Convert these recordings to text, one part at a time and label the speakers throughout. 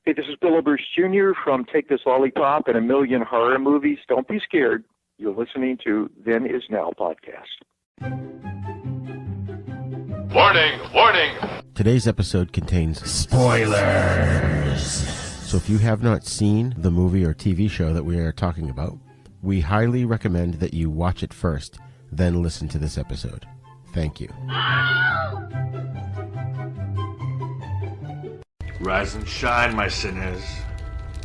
Speaker 1: Hey, this is Bill Bruce Jr. from Take This Lollipop and a Million Horror Movies. Don't be scared. You're listening to Then Is Now podcast.
Speaker 2: Warning, warning!
Speaker 3: Today's episode contains spoilers. So if you have not seen the movie or TV show that we are talking about, we highly recommend that you watch it first, then listen to this episode. Thank you.
Speaker 2: Rise and shine, my sinners.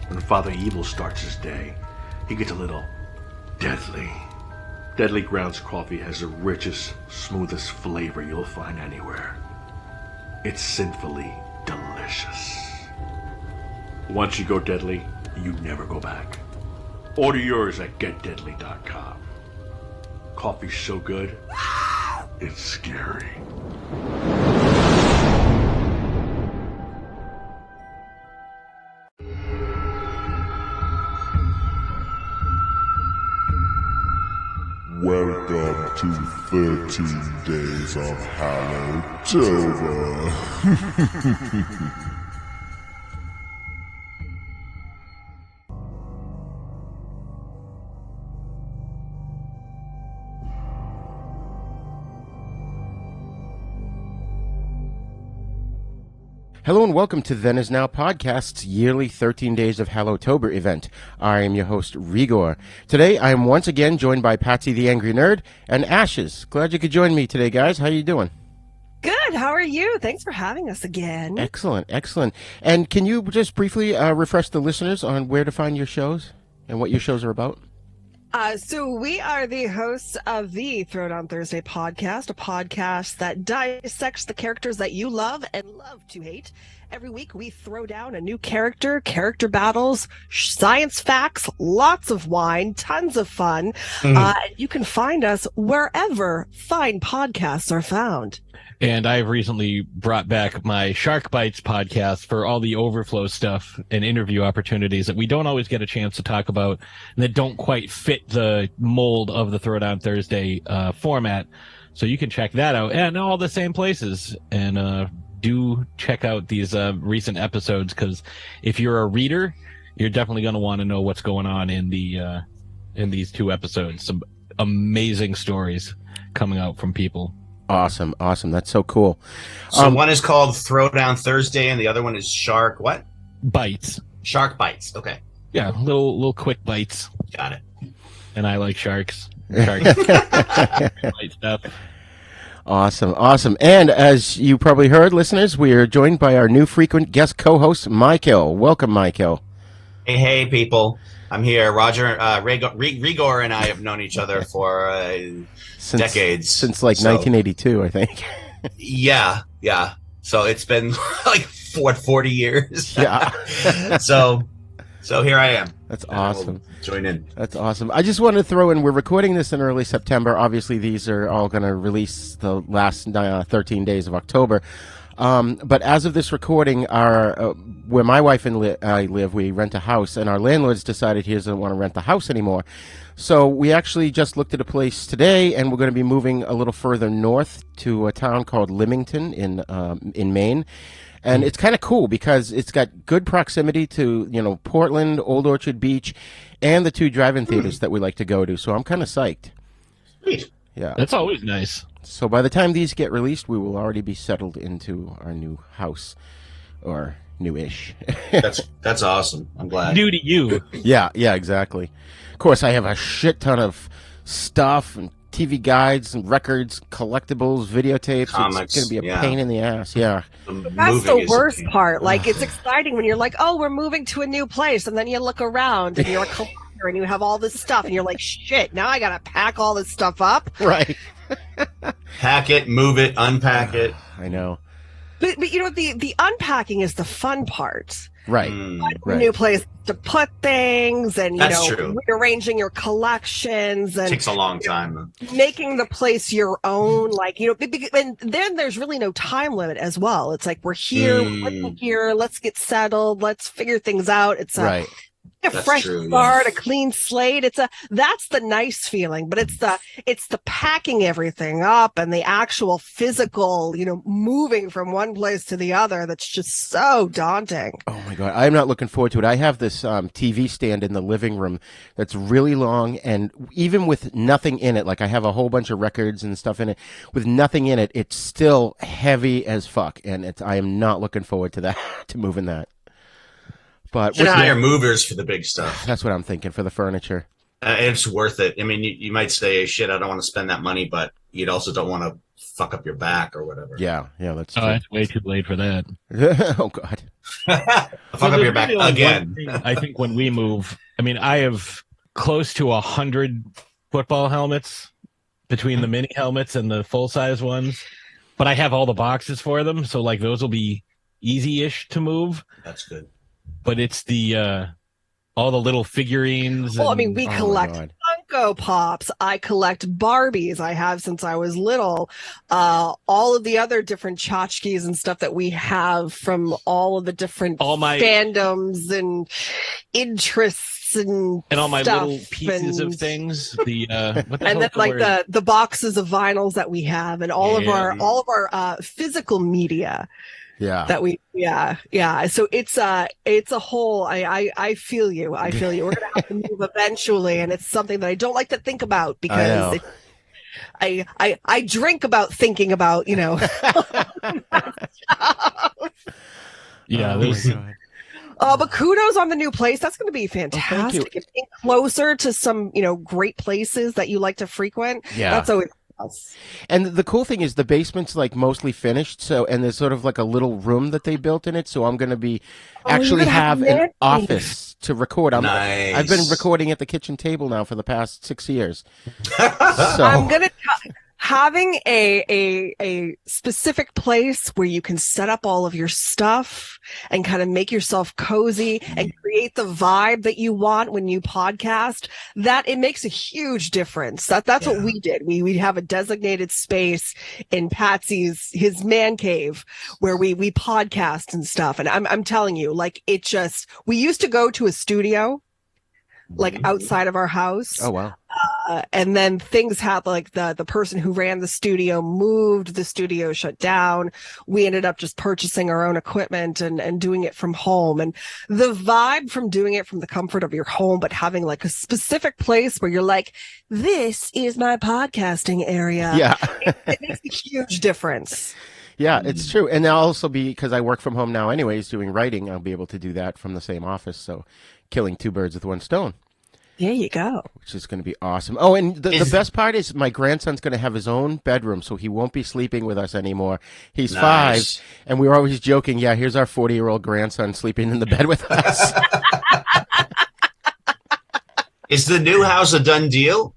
Speaker 2: When Father Evil starts his day, he gets a little deadly. Deadly Grounds coffee has the richest, smoothest flavor you'll find anywhere. It's sinfully delicious. Once you go deadly, you never go back. Order yours at getdeadly.com. Coffee's so good, it's scary.
Speaker 4: Welcome to 13 Days of Hallowtober.
Speaker 3: Hello and welcome to Then Is Now Podcast's yearly 13 Days of Hallowtober event. I am your host, Re-Gor. Today I am once again joined by Patsy the Angry Nerd and Ashes. Glad you could join me today, guys. How you doing?
Speaker 5: Good. How are you? Thanks for having us again.
Speaker 3: Excellent, excellent. And can you just briefly refresh the listeners on where to find your shows and what your shows are about?
Speaker 5: So we are the hosts of the Throwdown Thursday podcast, a podcast that dissects the characters that you love and love to hate. Every week we throw down a new character battles, science facts, lots of wine, tons of fun. You can find us wherever fine podcasts are found.
Speaker 6: And I've recently brought back my Shark Bites podcast for all the overflow stuff and interview opportunities that we don't always get a chance to talk about and that don't quite fit the mold of the Throwdown Thursday format. So you can check that out and all the same places. And do check out these recent episodes, because if you're a reader, you're definitely going to want to know what's going on in these two episodes. Some amazing stories coming out from people.
Speaker 3: Awesome. That's so cool.
Speaker 7: So one is called Throwdown Thursday, and the other one is Shark what?
Speaker 6: Bites.
Speaker 7: Shark Bites. Okay.
Speaker 6: Yeah, little quick bites.
Speaker 7: Got it.
Speaker 6: And I like sharks. Bite stuff.
Speaker 3: Awesome. And as you probably heard, listeners, we are joined by our new frequent guest co-host, Michael. Welcome, Michael.
Speaker 7: Hey, people. I'm here. Roger, Re-Gor and I have known each other for decades.
Speaker 3: Since 1982, I think.
Speaker 7: Yeah. So it's been like 40 years.
Speaker 3: Yeah.
Speaker 7: So here I am.
Speaker 3: That's awesome.
Speaker 7: Join in.
Speaker 3: That's awesome. I just wanted to throw in, we're recording this in early September. Obviously, these are all going to release the last 13 days of October. But as of this recording, where my wife and I live, we rent a house, and our landlord's decided he doesn't want to rent the house anymore. So we actually just looked at a place today, and we're going to be moving a little further north to a town called Limington in Maine. And it's kind of cool because it's got good proximity to, Portland, Old Orchard Beach, and the two drive-in theaters that we like to go to. So I'm kind of psyched.
Speaker 7: Sweet.
Speaker 3: Yeah.
Speaker 6: That's always nice.
Speaker 3: So by the time these get released, we will already be settled into our new house, or new-ish.
Speaker 7: That's awesome. I'm glad.
Speaker 6: New to you.
Speaker 3: Yeah, exactly. Of course, I have a shit ton of stuff and TV guides and records, collectibles, videotapes.
Speaker 7: Comics,
Speaker 3: it's going to be a pain in the ass. Yeah.
Speaker 5: That's the worst part. Like, it's exciting when you're like, oh, we're moving to a new place. And then you look around and you're a collector and you have all this stuff. And you're like, shit, now I got to pack all this stuff up.
Speaker 3: Right.
Speaker 7: Pack it, move it, unpack it.
Speaker 3: I know.
Speaker 5: But the unpacking is the fun part.
Speaker 3: Right.
Speaker 5: Right. New place to put things, and
Speaker 7: true.
Speaker 5: rearranging your collections, and
Speaker 7: takes a long time.
Speaker 5: Making the place your own. And then there's really no time limit as well. It's like we're here, let's get settled, let's figure things out. It's
Speaker 3: right.
Speaker 5: A
Speaker 7: That's
Speaker 5: fresh
Speaker 7: true,
Speaker 5: start,
Speaker 7: yeah.
Speaker 5: a clean slate. That's the nice feeling, but it's the packing everything up and the actual physical, moving from one place to the other that's just so daunting.
Speaker 3: Oh my God, I'm not looking forward to it. I have this TV stand in the living room that's really long, and even with nothing in it, like I have a whole bunch of records and stuff in it, with nothing in it, it's still heavy as fuck, and I am not looking forward to that, to moving that. But
Speaker 7: Should hire movers for the big stuff.
Speaker 3: that's what I'm thinking for the furniture.
Speaker 7: It's worth it. I mean, you might say, shit, I don't want to spend that money, but you also don't want to fuck up your back or whatever.
Speaker 3: Yeah, that's
Speaker 6: Oh,
Speaker 3: true.
Speaker 6: it's way too late for that.
Speaker 3: Oh God.
Speaker 7: Fuck up your back again.
Speaker 6: I think when we move, I mean, I have close to 100 football helmets between the mini helmets and the full-size ones, but I have all the boxes for them, so like those will be easy-ish to move.
Speaker 7: That's good.
Speaker 6: But it's the all the little figurines.
Speaker 5: Well, I mean, we
Speaker 3: Oh my
Speaker 5: collect
Speaker 3: God.
Speaker 5: Funko Pops. I collect Barbies. I have since I was little. All of the other different tchotchkes and stuff that we have from all of the different fandoms and interests and
Speaker 6: all my
Speaker 5: stuff
Speaker 6: little pieces of things. The what the
Speaker 5: and then
Speaker 6: hell's
Speaker 5: like
Speaker 6: word?
Speaker 5: the boxes of vinyls that we have and all of our physical media.
Speaker 3: Yeah.
Speaker 5: That we so it's a whole I feel you we're gonna have to move eventually, and it's something that I don't like to think about because I drink about thinking about
Speaker 6: Yeah,
Speaker 5: but kudos on the new place. That's going to be fantastic. It's getting closer to some great places that you like to frequent. That's always.
Speaker 3: And the cool thing is the basement's like mostly finished, and there's sort of like a little room that they built in it, so I'm going to be actually have an office to record.
Speaker 7: Nice.
Speaker 3: I've been recording at the kitchen table now for the past 6 years.
Speaker 5: So I'm going to having a specific place where you can set up all of your stuff and kind of make yourself cozy and create the vibe that you want when you podcast, that it makes a huge difference. That's what we did. We have a designated space in Patsy's, his man cave, where we podcast and stuff. And I'm telling you, like, we used to go to a studio like outside of our house.
Speaker 3: Oh, wow.
Speaker 5: And then things happened, like the person who ran the studio moved, the studio shut down. We ended up just purchasing our own equipment and doing it from home. And the vibe from doing it from the comfort of your home, but having like a specific place where you're like, this is my podcasting area.
Speaker 3: Yeah.
Speaker 5: it makes a huge difference.
Speaker 3: Yeah, it's true. And I'll also be, because I work from home now anyways, doing writing, I'll be able to do that from the same office. So killing two birds with one stone.
Speaker 5: There you go.
Speaker 3: Which is going to be awesome. Oh, and the best part is my grandson's going to have his own bedroom, so he won't be sleeping with us anymore. He's 5, and we were always joking, here's our 40-year-old grandson sleeping in the bed with us.
Speaker 7: Is the new house a done deal?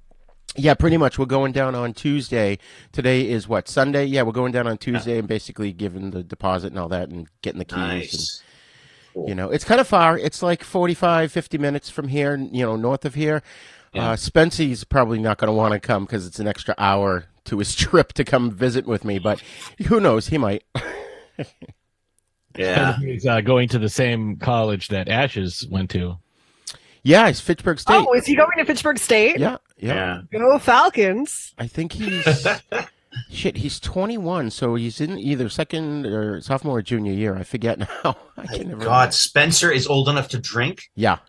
Speaker 3: Yeah, pretty much. We're going down on Tuesday. Today is what, Sunday? Yeah, we're going down on Tuesday and basically giving the deposit and all that and getting the keys.
Speaker 7: Nice.
Speaker 3: And, it's kind of far. It's like 45, 50 minutes from here, north of here.
Speaker 7: Yeah.
Speaker 3: Spency's probably not going to want to come because it's an extra hour to his trip to come visit with me, but who knows? He might.
Speaker 7: Yeah.
Speaker 6: He's going to the same college that Ashes went to.
Speaker 3: Yeah, it's Fitchburg State.
Speaker 5: Oh, is he going to Fitchburg State?
Speaker 3: Yeah.
Speaker 5: Go Falcons.
Speaker 3: I think he's 21, so he's in either second or sophomore or junior year. I forget now. I can never remember.
Speaker 7: Spencer is old enough to drink?
Speaker 3: Yeah.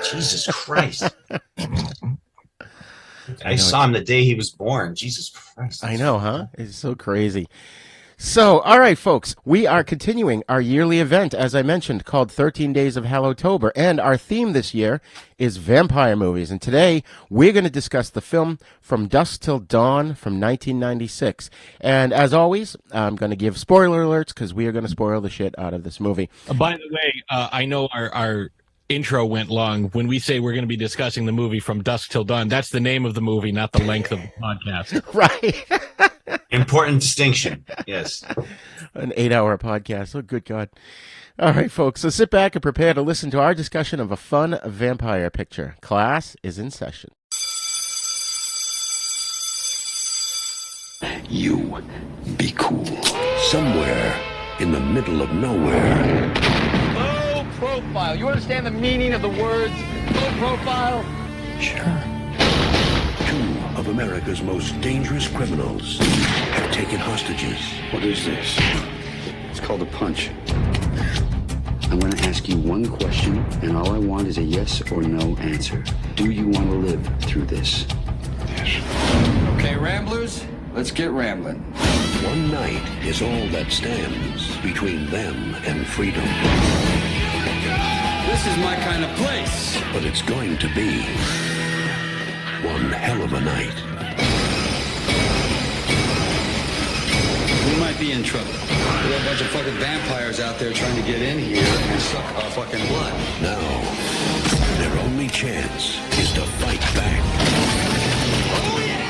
Speaker 7: Jesus Christ. I saw him the day he was born. Jesus Christ.
Speaker 3: I know, huh? It's so crazy. So, all right, folks, we are continuing our yearly event, as I mentioned, called 13 Days of Hallowtober, and our theme this year is vampire movies. And today, we're going to discuss the film From Dusk Till Dawn from 1996. And as always, I'm going to give spoiler alerts because we are going to spoil the shit out of this movie.
Speaker 6: By the way, I know our intro went long. When we say we're going to be discussing the movie From Dusk Till Dawn, that's the name of the movie, not the length of the podcast.
Speaker 3: Right.
Speaker 7: Important distinction. Yes.
Speaker 3: An 8-hour podcast. Oh, good God. All right, folks. So sit back and prepare to listen to our discussion of a fun vampire picture. Class is in session.
Speaker 8: You be cool. Somewhere in the middle of nowhere. profile. You understand the meaning of the words low profile?
Speaker 9: Sure. Two of America's most dangerous criminals have taken hostages.
Speaker 10: What is this? It's called a punch. I'm going to ask you one question, and all I want is a yes or no answer. Do you want to live through this?
Speaker 8: Yes. Okay, Ramblers, let's get rambling.
Speaker 9: One night is all that stands between them and freedom.
Speaker 8: This is my kind of place.
Speaker 9: But it's going to be one hell of a night.
Speaker 8: We might be in trouble. We got a bunch of fucking vampires out there trying to get in here and suck our fucking blood.
Speaker 9: Now, their only chance is to fight back.
Speaker 8: Oh, yeah!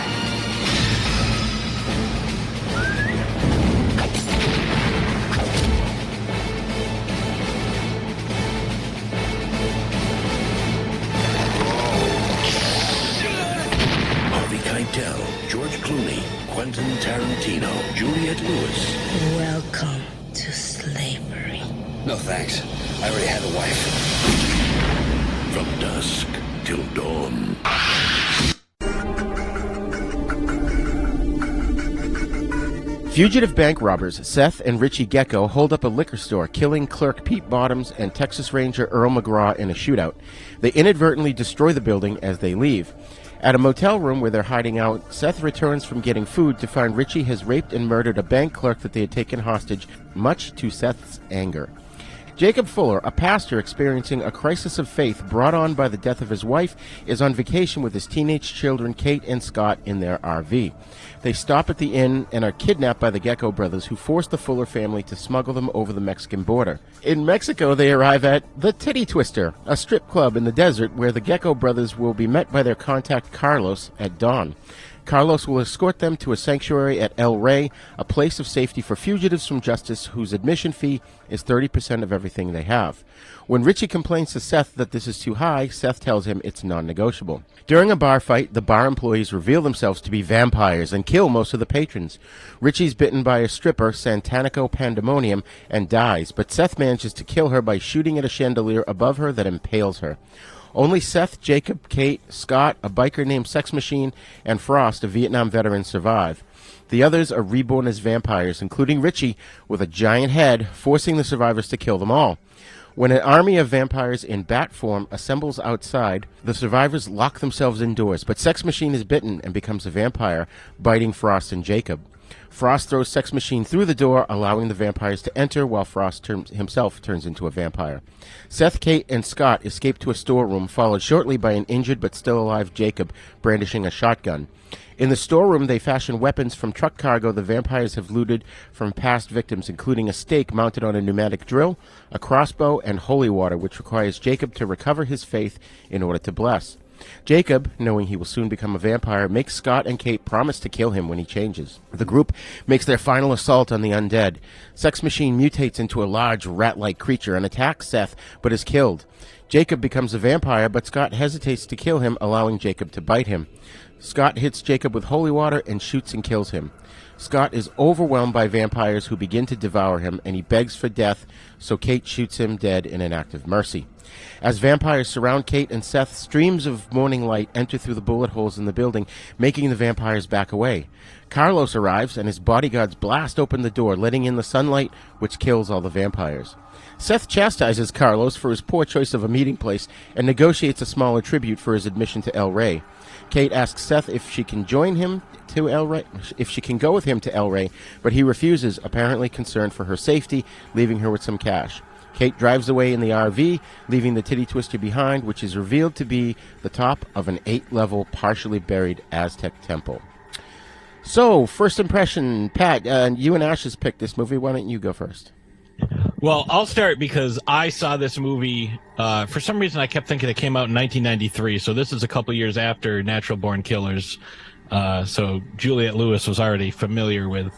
Speaker 9: Harvey Keitel, George Clooney, Quentin Tarantino, Juliette Lewis.
Speaker 11: Welcome to slavery.
Speaker 8: No thanks. I already had a wife.
Speaker 9: From dusk till dawn.
Speaker 3: Fugitive bank robbers Seth and Richie Gecko hold up a liquor store, killing clerk Pete Bottoms and Texas Ranger Earl McGraw in a shootout. They inadvertently destroy the building as they leave. At a motel room where they're hiding out, Seth returns from getting food to find Richie has raped and murdered a bank clerk that they had taken hostage, much to Seth's anger. Jacob Fuller, a pastor experiencing a crisis of faith brought on by the death of his wife, is on vacation with his teenage children Kate and Scott in their RV. They stop at the inn and are kidnapped by the Gecko brothers, who force the Fuller family to smuggle them over the Mexican border. In Mexico, they arrive at the Titty Twister, a strip club in the desert where the Gecko brothers will be met by their contact Carlos at dawn. Carlos will escort them to a sanctuary at El Rey, a place of safety for fugitives from justice whose admission fee is 30% of everything they have. When Richie complains to Seth that this is too high, Seth tells him it's non-negotiable. During a bar fight, the bar employees reveal themselves to be vampires and kill most of the patrons. Richie's bitten by a stripper, Santanico Pandemonium, and dies, but Seth manages to kill her by shooting at a chandelier above her that impales her. Only Seth, Jacob, Kate, Scott, a biker named Sex Machine, and Frost, a Vietnam veteran, survive. The others are reborn as vampires, including Richie, with a giant head, forcing the survivors to kill them all. When an army of vampires in bat form assembles outside, the survivors lock themselves indoors, but Sex Machine is bitten and becomes a vampire, biting Frost and Jacob. Frost throws Sex Machine through the door, allowing the vampires to enter, while Frost himself turns into a vampire. Seth, Kate, and Scott escape to a storeroom, followed shortly by an injured but still alive Jacob brandishing a shotgun. In the storeroom, they fashion weapons from truck cargo the vampires have looted from past victims, including a stake mounted on a pneumatic drill, a crossbow, and holy water, which requires Jacob to recover his faith in order to bless. Jacob, knowing he will soon become a vampire, makes Scott and Kate promise to kill him when he changes. The group makes their final assault on the undead. Sex Machine mutates into a large rat-like creature and attacks Seth, but is killed. Jacob becomes a vampire, but Scott hesitates to kill him, allowing Jacob to bite him. Scott hits Jacob with holy water and shoots and kills him. Scott is overwhelmed by vampires who begin to devour him, and he begs for death, so Kate shoots him dead in an act of mercy. As vampires surround Kate and Seth, streams of morning light enter through the bullet holes in the building, making the vampires back away. Carlos arrives, and his bodyguards blast open the door, letting in the sunlight, which kills all the vampires. Seth chastises Carlos for his poor choice of a meeting place and negotiates a smaller tribute for his admission to El Rey. Kate asks Seth if she can join him to El Rey, if she can go with him to El Rey, but he refuses, apparently concerned for her safety, leaving her with some cash. Kate drives away in the RV, leaving the Titty Twister behind, which is revealed to be the top of an 8-level, partially buried Aztec temple. So, first impression, Pat, you and Ash has picked this movie. Why don't you go first?
Speaker 6: Well, I'll start because I saw this movie. For some reason, I kept thinking it came out in 1993, so this is a couple years after Natural Born Killers. So Juliette Lewis was already familiar with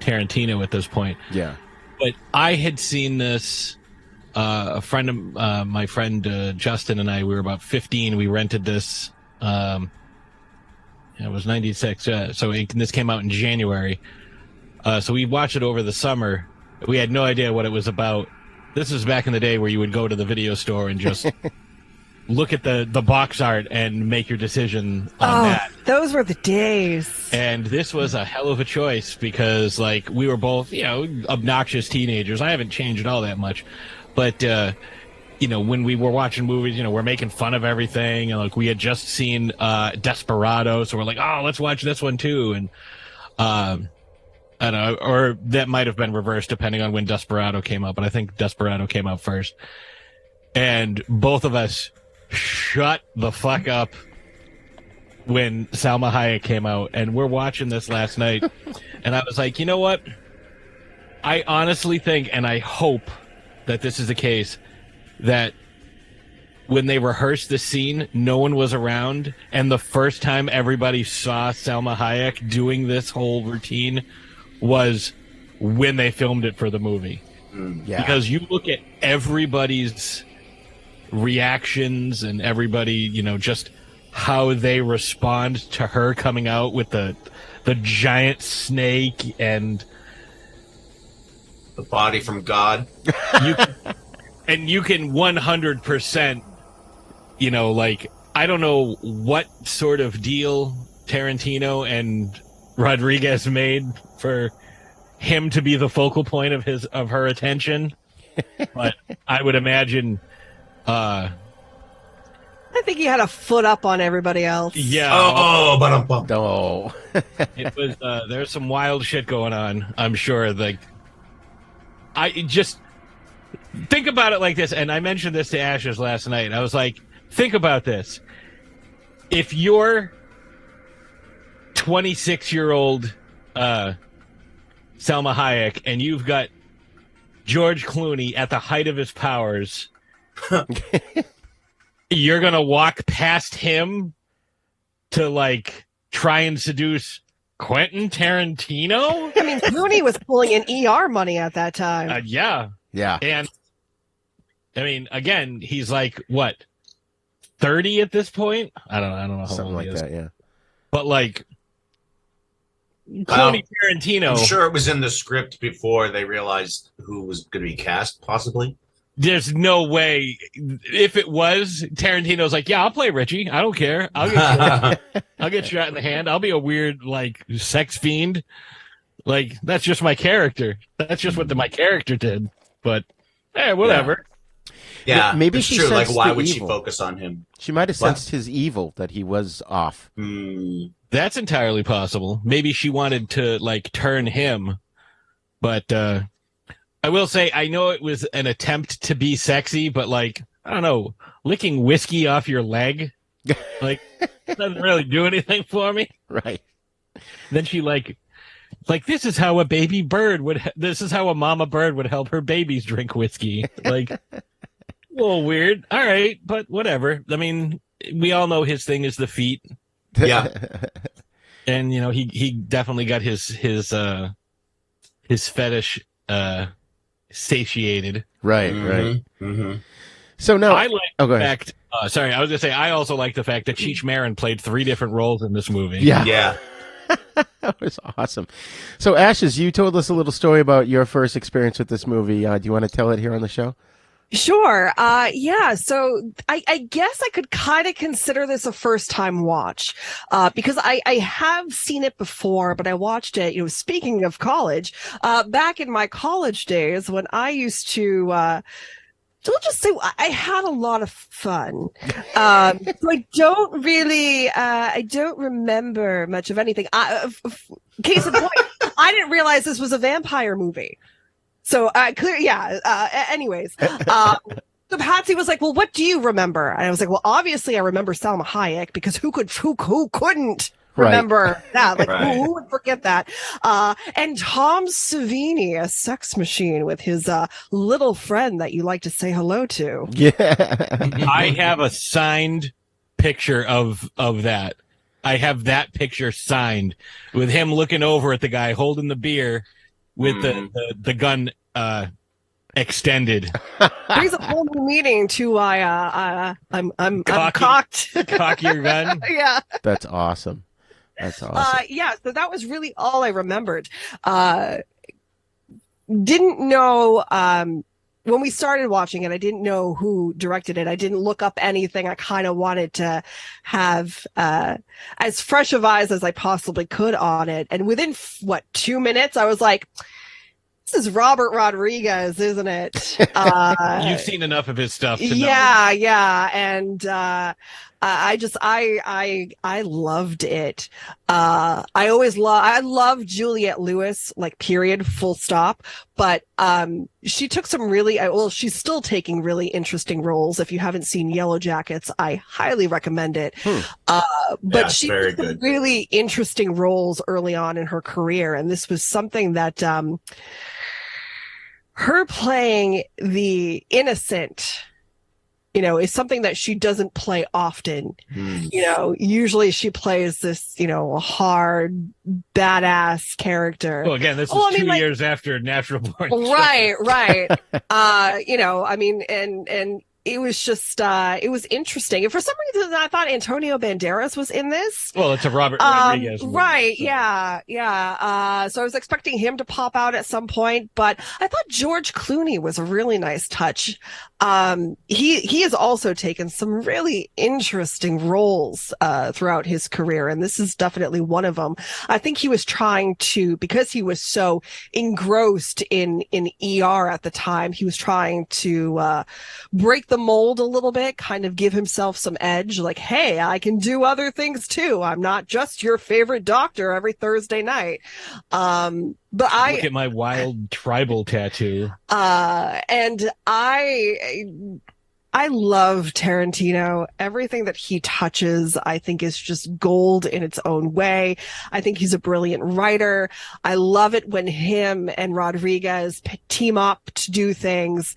Speaker 6: Tarantino at this point.
Speaker 3: Yeah.
Speaker 6: But I had seen this. A friend of my friend Justin and I, we were about 15. We rented this. It was 96. This came out in January. So we watched it over the summer. We had no idea what it was about. This is back in the day where you would go to the video store and just look at the box art and make your decision on that.
Speaker 5: Those were the days.
Speaker 6: And this was a hell of a choice because, like, we were both, obnoxious teenagers. I haven't changed all that much. But, when we were watching movies, we're making fun of everything. And, like, we had just seen Desperado, so we're like, oh, let's watch this one, too. And, I don't know, or that might have been reversed depending on when Desperado came out. But I think Desperado came out first. And both of us shut the fuck up when Salma Hayek came out, and we're watching this last night, and I was like, you know what? I honestly think, and I hope that this is the case, that when they rehearsed the scene, no one was around, and the first time everybody saw Salma Hayek doing this whole routine was when they filmed it for the movie.
Speaker 3: Yeah.
Speaker 6: Because you look at everybody's reactions and everybody, just how they respond to her coming out with the giant snake and
Speaker 7: the body from God.
Speaker 6: You can 100%, I don't know what sort of deal Tarantino and Rodriguez made for him to be the focal point of her attention, but I would imagine.
Speaker 5: I think he had a foot up on everybody else.
Speaker 6: Yeah.
Speaker 3: Oh.
Speaker 6: It was. There's some wild shit going on. I'm sure. Like, I just think about it like this, and I mentioned this to Ashes last night. I was like, think about this. If you're 26-year-old Salma Hayek, and you've got George Clooney at the height of his powers. You're gonna walk past him to try and seduce Quentin Tarantino?
Speaker 5: I mean, Clooney was pulling in ER money at that time.
Speaker 6: Yeah. And I mean, again, he's like what, 30 at this point? I don't know how
Speaker 3: something
Speaker 6: old
Speaker 3: like
Speaker 6: he is.
Speaker 3: that. Yeah.
Speaker 6: But Clooney Tarantino.
Speaker 7: I'm sure it was in the script before they realized who was going to be cast, possibly.
Speaker 6: There's no way. If it was, Tarantino's like, yeah, I'll play Richie. I don't care. I'll get shot in the hand. I'll be a weird, sex fiend. That's just my character. That's just what my character did. But, whatever.
Speaker 7: Yeah,
Speaker 3: maybe
Speaker 7: it's
Speaker 3: she
Speaker 7: true.
Speaker 3: sensed
Speaker 7: Why
Speaker 3: the
Speaker 7: would she
Speaker 3: evil.
Speaker 7: focus on him?
Speaker 3: She might have sensed his evil, that he was off.
Speaker 6: That's entirely possible. Maybe she wanted to, turn him. But, I will say, I know it was an attempt to be sexy, but I don't know, licking whiskey off your leg, doesn't really do anything for me.
Speaker 3: Right.
Speaker 6: Then she this is how this is how a mama bird would help her babies drink whiskey. A little weird. All right, but whatever. I mean, we all know his thing is the feet.
Speaker 7: Yeah.
Speaker 6: And, he definitely got his fetish, satiated.
Speaker 3: Right.
Speaker 7: Mm-hmm.
Speaker 3: So no,
Speaker 6: I like
Speaker 3: go
Speaker 6: the
Speaker 3: ahead.
Speaker 6: fact. Sorry, I was gonna say I also like the fact that Cheech Marin played 3 different roles in this movie.
Speaker 7: Yeah.
Speaker 3: That was awesome. So Ashes, you told us a little story about your first experience with this movie. Do you want to tell it here on the show?
Speaker 5: Sure. Yeah. So I guess I could kind of consider this a first time watch, because I have seen it before, but I watched it, speaking of college, back in my college days when I used to, so I'll just say I had a lot of fun. So I don't remember much of anything. Case in point, I didn't realize this was a vampire movie. So anyways, so Patsy was like, well, what do you remember? And I was like, well, obviously I remember Salma Hayek, because who couldn't remember that? Who would forget that? And Tom Savini, a sex machine with his little friend that you like to say hello to.
Speaker 3: Yeah.
Speaker 6: I have a signed picture of that. I have that picture signed with him looking over at the guy holding the beer with the gun extended.
Speaker 5: There's a whole new meaning to I'm cocked.
Speaker 6: Cock your gun.
Speaker 5: Yeah.
Speaker 3: That's awesome.
Speaker 5: Yeah, so that was really all I remembered. Didn't know when we started watching it, I didn't know who directed it. I didn't look up anything. I kind of wanted to have as fresh of eyes as I possibly could on it. And within 2 minutes, I was like, "This is Robert Rodriguez, isn't it?"
Speaker 6: You've seen enough of his stuff to know.
Speaker 5: Yeah, and I loved it. I love Juliette Lewis, like period, full stop. But she took some really, she's still taking really interesting roles. If you haven't seen Yellow Jackets, I highly recommend it. But she took some really interesting roles early on in her career, and this was something that her playing the innocent, is something that she doesn't play often. Usually she plays this, hard, badass character.
Speaker 6: Well, again, this is 2 years after Natural Born.
Speaker 5: Right. And it was just, it was interesting. And for some reason, I thought Antonio Banderas was in this.
Speaker 6: Well, it's a Robert Rodriguez movie.
Speaker 5: Right. So. Yeah. So I was expecting him to pop out at some point, but I thought George Clooney was a really nice touch. He has also taken some really interesting roles throughout his career, and this is definitely one of them. I think he was trying to, because he was so engrossed in ER at the time, he was trying to break the mold a little bit, kind of give himself some edge, like, hey, I can do other things too. I'm not just your favorite doctor every Thursday night. But
Speaker 6: look at my wild tribal tattoo.
Speaker 5: And I love Tarantino. Everything that he touches, I think, is just gold in its own way. I think he's a brilliant writer. I love it when him and Rodriguez team up to do things.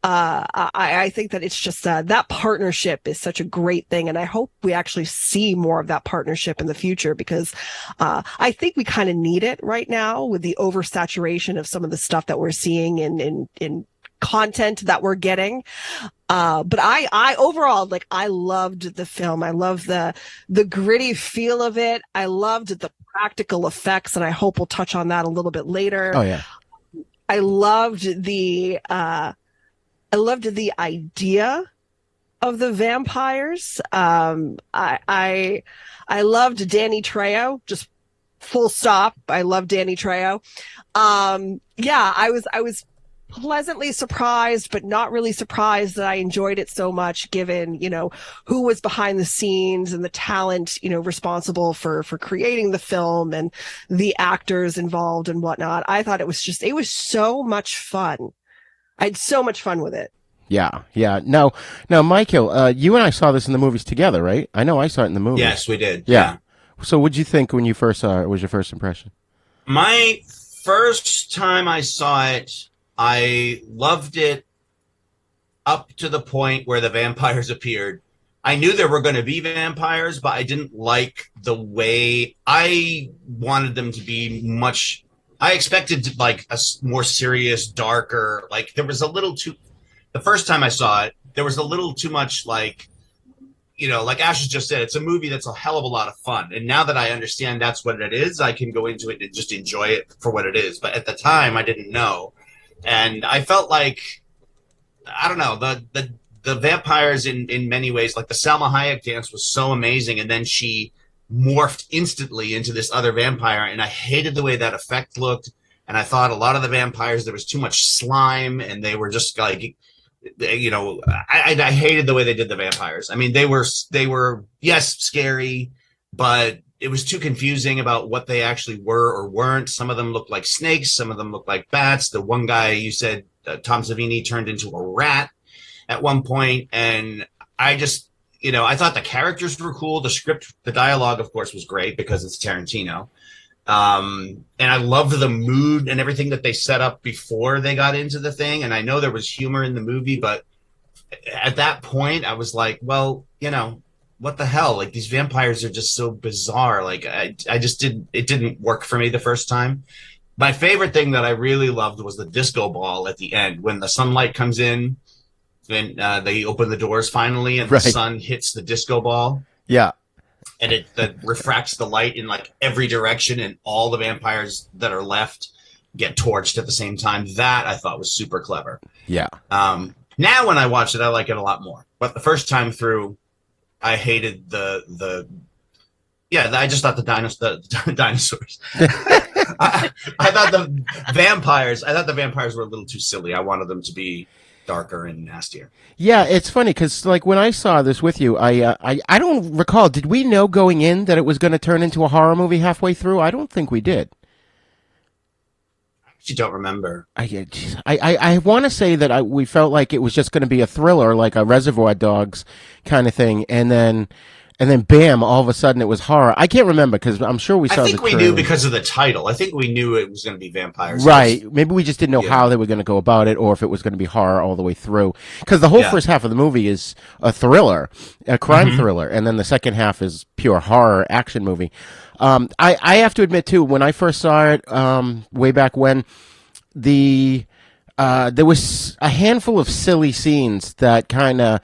Speaker 5: I think that it's just that partnership is such a great thing, and I hope we actually see more of that partnership in the future, because I think we kind of need it right now with the oversaturation of some of the stuff that we're seeing in content that we're getting. But I overall, I loved the film. I love the gritty feel of it. I loved the practical effects, and I hope we'll touch on that a little bit later.
Speaker 3: Oh yeah.
Speaker 5: I loved the idea of the vampires. I loved Danny Trejo, just full stop. I love Danny Trejo. I was pleasantly surprised, but not really surprised that I enjoyed it so much, given, who was behind the scenes and the talent, responsible for creating the film and the actors involved and whatnot. I thought it was so much fun. I had so much fun with it.
Speaker 3: Yeah. Now, Michael, you and I saw this in the movies together, right? I know I saw it in the movies.
Speaker 7: Yes, we did.
Speaker 3: Yeah. So what'd you think when you first saw it? What was your first impression?
Speaker 7: My first time I saw it, I loved it up to the point where the vampires appeared. I knew there were going to be vampires, but I didn't like the way I wanted them to be much. I expected a more serious, darker, there was a little too, the first time I saw it, there was a little too much like Ash has just said, it's a movie that's a hell of a lot of fun. And now that I understand that's what it is, I can go into it and just enjoy it for what it is. But at the time, I didn't know. And I felt like, I don't know, the vampires in many ways, like the Salma Hayek dance was so amazing. And then she morphed instantly into this other vampire. And I hated the way that effect looked. And I thought a lot of the vampires, there was too much slime and they were just I hated the way they did the vampires. I mean, they were, yes, scary, but it was too confusing about what they actually were or weren't. Some of them looked like snakes. Some of them looked like bats. The one guy, you said, Tom Savini, turned into a rat at one point. And I just, I thought the characters were cool. The script, the dialogue, of course, was great because it's Tarantino. And I loved the mood and everything that they set up before they got into the thing. And I know there was humor in the movie, but at that point I was like, well, what the hell? These vampires are just so bizarre. I just didn't work for me the first time. My favorite thing that I really loved was the disco ball at the end when the sunlight comes in and they open the doors finally and the sun hits the disco ball.
Speaker 3: Yeah.
Speaker 7: And that refracts the light in every direction, and all the vampires that are left get torched at the same time. That I thought was super clever.
Speaker 3: Yeah.
Speaker 7: Now when I watch it, I like it a lot more. But the first time through, I hated the I just thought the dinosaurs. I thought the vampires were a little too silly. I wanted them to be darker and nastier.
Speaker 3: Yeah, it's funny because like when I saw this with you, I don't recall. Did we know going in that it was going to turn into a horror movie halfway through? I don't think we did.
Speaker 7: You don't remember?
Speaker 3: I want to say that we felt like it was just going to be a thriller, like a Reservoir Dogs kind of thing, and then bam, all of a sudden it was horror. I can't remember because I'm sure we saw.
Speaker 7: I think we knew because of the title. I think we knew it was going to be vampires.
Speaker 3: Right? Maybe we just didn't know how they were going to go about it, or if it was going to be horror all the way through. Because the whole first half of the movie is a thriller, a crime thriller, and then the second half is pure horror action movie. I have to admit too, when I first saw it way back when, there was a handful of silly scenes that kind of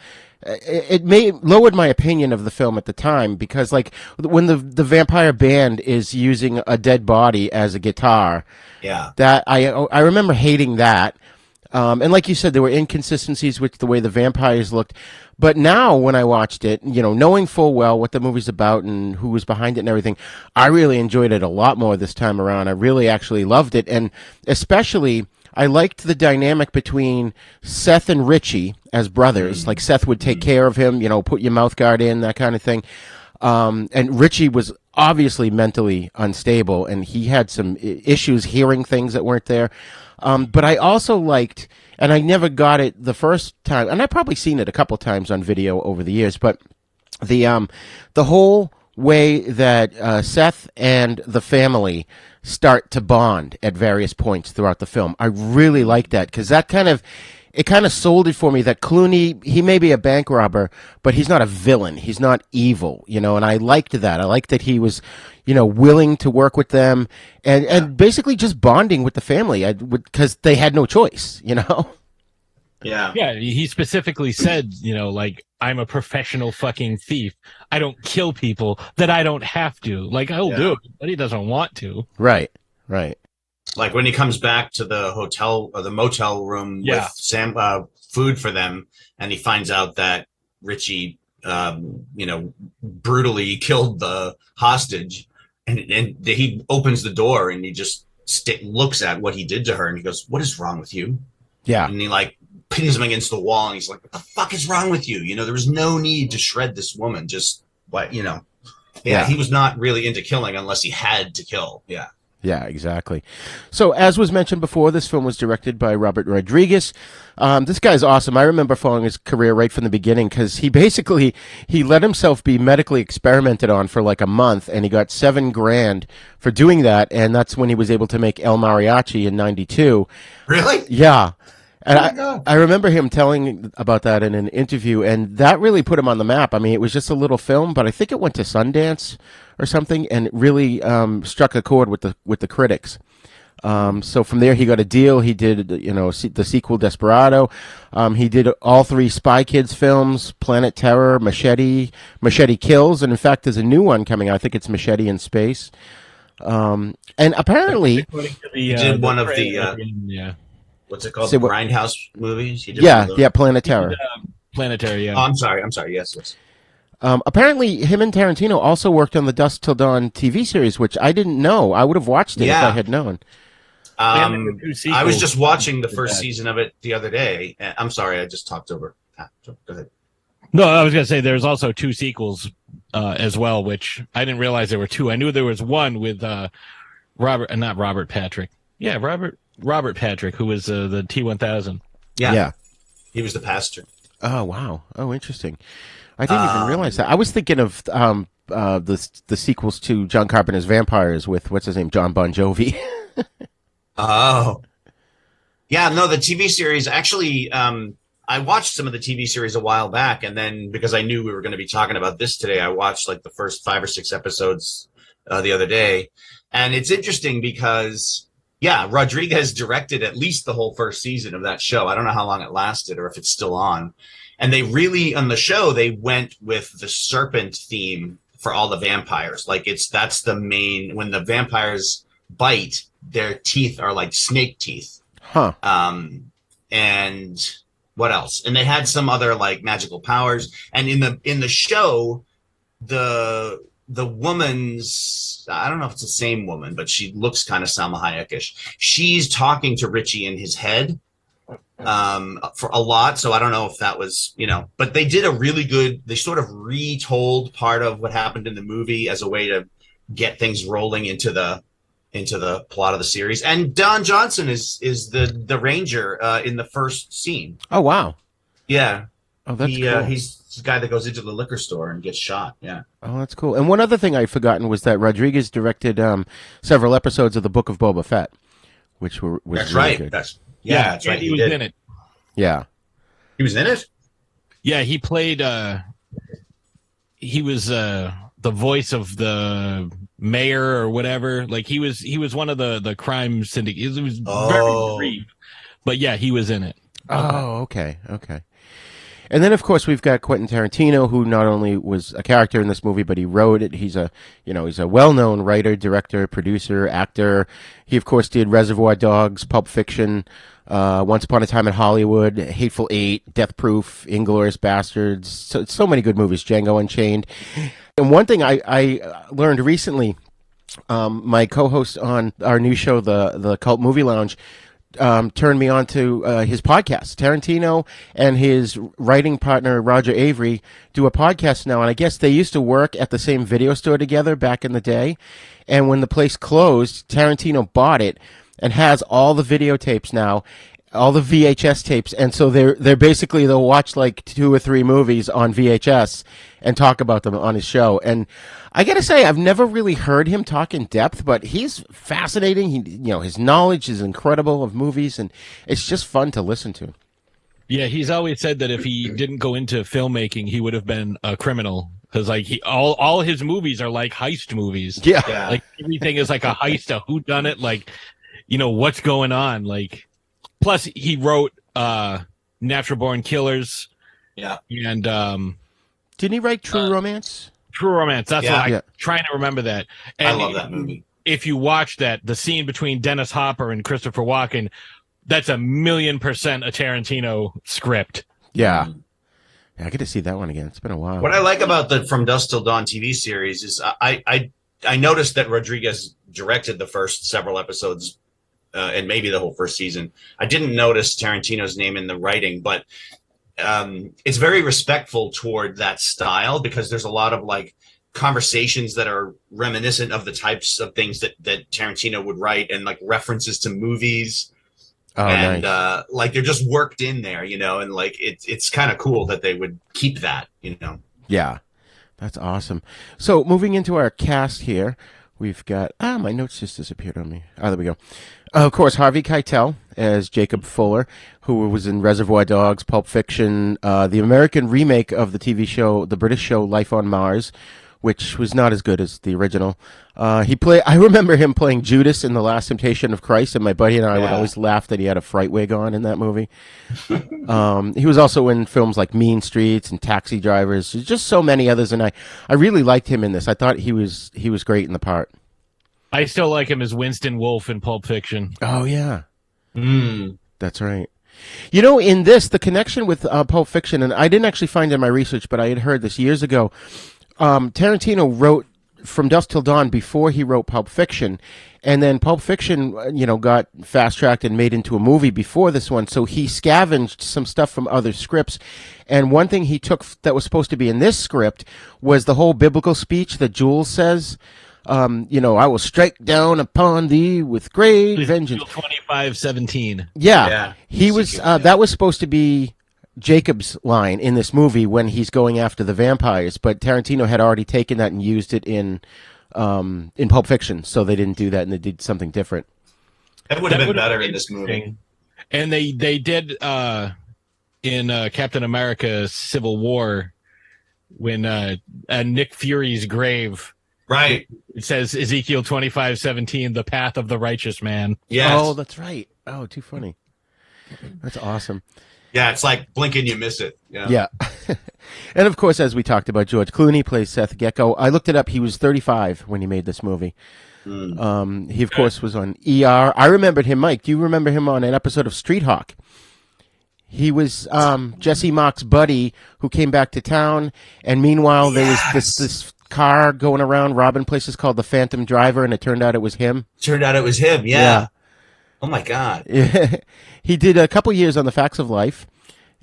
Speaker 3: lowered my opinion of the film at the time, because like when the vampire band is using a dead body as a guitar, that I remember hating that. And like you said, there were inconsistencies with the way the vampires looked. But now when I watched it, knowing full well what the movie's about and who was behind it and everything, I really enjoyed it a lot more this time around. I really actually loved it. And especially, I liked the dynamic between Seth and Richie as brothers. Like Seth would take care of him, put your mouth guard in, that kind of thing. And Richie was obviously mentally unstable, and he had some issues hearing things that weren't there. But I also liked, and I never got it the first time, and I've probably seen it a couple times on video over the years, but the whole way that Seth and the family start to bond at various points throughout the film, I really like that, because that kind of sold it for me that Clooney, he may be a bank robber, but he's not a villain. He's not evil, and I liked that. I liked that he was, willing to work with them and basically just bonding with the family because they had no choice,
Speaker 7: Yeah.
Speaker 6: Yeah, he specifically said, like, I'm a professional fucking thief. I don't kill people that I don't have to. Like, I'll do it, but he doesn't want to.
Speaker 3: Right.
Speaker 7: Like when he comes back to the hotel or the motel room with food for them, and he finds out that Richie, brutally killed the hostage, and he opens the door and he just looks at what he did to her, and he goes, "What is wrong with you?"
Speaker 3: Yeah,
Speaker 7: and he like pins him against the wall, and he's like, "What the fuck is wrong with you? There was no need to shred this woman. Just what He was not really into killing unless he had to kill.
Speaker 3: Yeah, exactly. So, as was mentioned before, this film was directed by Robert Rodriguez. This guy's awesome. I remember following his career right from the beginning, because he let himself be medically experimented on for like a month, and he got $7,000 for doing that, and that's when he was able to make El Mariachi in '92.
Speaker 7: Really?
Speaker 3: Yeah. And I remember him telling about that in an interview, and that really put him on the map. I mean, it was just a little film, but I think it went to Sundance or something, and it really struck a chord with the critics. So from there, he got a deal. He did, the sequel Desperado. He did all 3 Spy Kids films: Planet Terror, Machete Kills, and in fact, there's a new one coming out. I think it's Machete in Space. And apparently,
Speaker 7: he did one of the. What's it called? The Grindhouse movies?
Speaker 3: Planet Terror.
Speaker 6: Planet Terror, yeah.
Speaker 7: Oh, I'm sorry. Yes.
Speaker 3: Apparently, him and Tarantino also worked on the Dusk Till Dawn TV series, which I didn't know. I would have watched it if I had known.
Speaker 7: I was just watching the first season of it the other day. I'm sorry, I just talked over. Go ahead.
Speaker 6: No, I was going to say there's also 2 sequels as well, which I didn't realize there were 2. I knew there was one with Robert Patrick, who was the T-1000.
Speaker 7: Yeah. He was the pastor.
Speaker 3: Oh, wow. Oh, interesting. I didn't even realize that. I was thinking of the sequels to John Carpenter's Vampires with, what's his name, John Bon Jovi.
Speaker 7: Oh. Yeah, no, the TV series, actually, I watched some of the TV series a while back, and then because I knew we were going to be talking about this today, I watched like the first 5 or 6 episodes the other day. And it's interesting because, Rodriguez directed at least the whole first season of that show. I don't know how long it lasted or if it's still on. And they really, on the show, they went with the serpent theme for all the vampires. Like that's the main, when the vampires bite, their teeth are like snake teeth.
Speaker 3: Huh.
Speaker 7: And what else? And they had some other like magical powers. And in the show, the woman's, I don't know if it's the same woman, but she looks kind of Salma Hayek-ish. She's talking to Richie in his head for a lot. So I don't know if that was, but they did a really good, they sort of retold part of what happened in the movie as a way to get things rolling into the plot of the series. And Don Johnson is the ranger in the first scene.
Speaker 3: Oh, wow.
Speaker 7: Yeah.
Speaker 3: Oh, that's cool.
Speaker 7: He's the guy that goes into the liquor store and gets shot. Yeah.
Speaker 3: Oh, that's cool. And one other thing I'd forgotten was that Rodriguez directed several episodes of the Book of Boba Fett, which was
Speaker 7: that's
Speaker 3: really
Speaker 7: right.
Speaker 3: good.
Speaker 7: That's right.
Speaker 6: He was in it.
Speaker 3: Yeah.
Speaker 7: He was in it?
Speaker 6: Yeah, he played he was the voice of the mayor or whatever. Like he was one of the crime syndicate. It was very brief. But yeah, he was in it.
Speaker 3: Oh, okay. And then, of course, we've got Quentin Tarantino, who not only was a character in this movie, but he wrote it. He's a well-known writer, director, producer, actor. He, of course, did Reservoir Dogs, Pulp Fiction, Once Upon a Time in Hollywood, Hateful Eight, Death Proof, Inglourious Bastards. So many good movies, Django Unchained. And one thing I learned recently, my co-host on our new show, the Cult Movie Lounge, turned me on to his podcast. Tarantino and his writing partner Roger Avery do a podcast now, and I guess they used to work at the same video store together back in the day. And when the place closed, Tarantino bought it and has all the videotapes now, all the VHS tapes, and so they'll watch like 2 or 3 movies on VHS and talk about them on his show. And I gotta say, I've never really heard him talk in depth, but he's fascinating. His knowledge is incredible of movies, and it's just fun to listen to.
Speaker 6: Yeah, he's always said that if he didn't go into filmmaking, he would have been a criminal. Because like all his movies are like heist movies.
Speaker 3: Yeah.
Speaker 6: Like everything is like a heist, a whodunit, like what's going on, like. Plus, he wrote Natural Born Killers.
Speaker 7: Yeah.
Speaker 6: And
Speaker 3: didn't he write True Romance?
Speaker 6: True Romance. That's what I'm trying to remember that. And
Speaker 7: I love that movie.
Speaker 6: If you watch that, the scene between Dennis Hopper and Christopher Walken, that's 1,000,000% a Tarantino script.
Speaker 3: Yeah. I get to see that one again. It's been a while.
Speaker 7: What I like about the From Dusk Till Dawn TV series is I noticed that Rodriguez directed the first several episodes and maybe the whole first season. I didn't notice Tarantino's name in the writing, but it's very respectful toward that style because there's a lot of like conversations that are reminiscent of the types of things that Tarantino would write and like references to movies.
Speaker 3: Oh,
Speaker 7: and
Speaker 3: nice.
Speaker 7: like they're just worked in there, and like it's kind of cool that they would keep that,
Speaker 3: Yeah, that's awesome. So moving into our cast here, we've got my notes just disappeared on me. Oh, there we go. Of course, Harvey Keitel as Jacob Fuller, who was in Reservoir Dogs, Pulp Fiction, the American remake of the TV show, the British show Life on Mars, which was not as good as the original. I remember him playing Judas in The Last Temptation of Christ, and my buddy and I would always laugh that he had a fright wig on in that movie. He was also in films like Mean Streets and Taxi Drivers, just so many others, and I really liked him in this. I thought he was great in the part.
Speaker 6: I still like him as Winston Wolfe in Pulp Fiction.
Speaker 3: Oh, yeah. That's right. In this, the connection with Pulp Fiction, and I didn't actually find it in my research, but I had heard this years ago. Tarantino wrote From Dusk Till Dawn before he wrote Pulp Fiction, and then Pulp Fiction, got fast-tracked and made into a movie before this one, so he scavenged some stuff from other scripts, and one thing he took that was supposed to be in this script was the whole biblical speech that Jules says, I will strike down upon thee with great vengeance.
Speaker 6: 25:17.
Speaker 3: Yeah. He was, that was supposed to be Jacob's line in this movie when he's going after the vampires, but Tarantino had already taken that and used it in Pulp Fiction, so they didn't do that and they did something different.
Speaker 7: That would have been better in this movie.
Speaker 6: And they did in Captain America: Civil War when Nick Fury's grave.
Speaker 7: Right.
Speaker 6: It says Ezekiel 25:17, the path of the righteous man.
Speaker 7: Yes.
Speaker 3: Oh, that's right. Oh, too funny. That's awesome.
Speaker 7: Yeah, it's like blink and you miss it.
Speaker 3: Yeah. And of course, as we talked about, George Clooney plays Seth Gecko. I looked it up. He was 35 when he made this movie. He, of course, was on ER. I remembered him, Mike. Do you remember him on an episode of Street Hawk? He was Jesse Mock's buddy who came back to town. And meanwhile, there was this car going around robbing places called the Phantom Driver, and it turned out it was him.
Speaker 7: Yeah. Oh, my God.
Speaker 3: He did a couple years on The Facts of Life.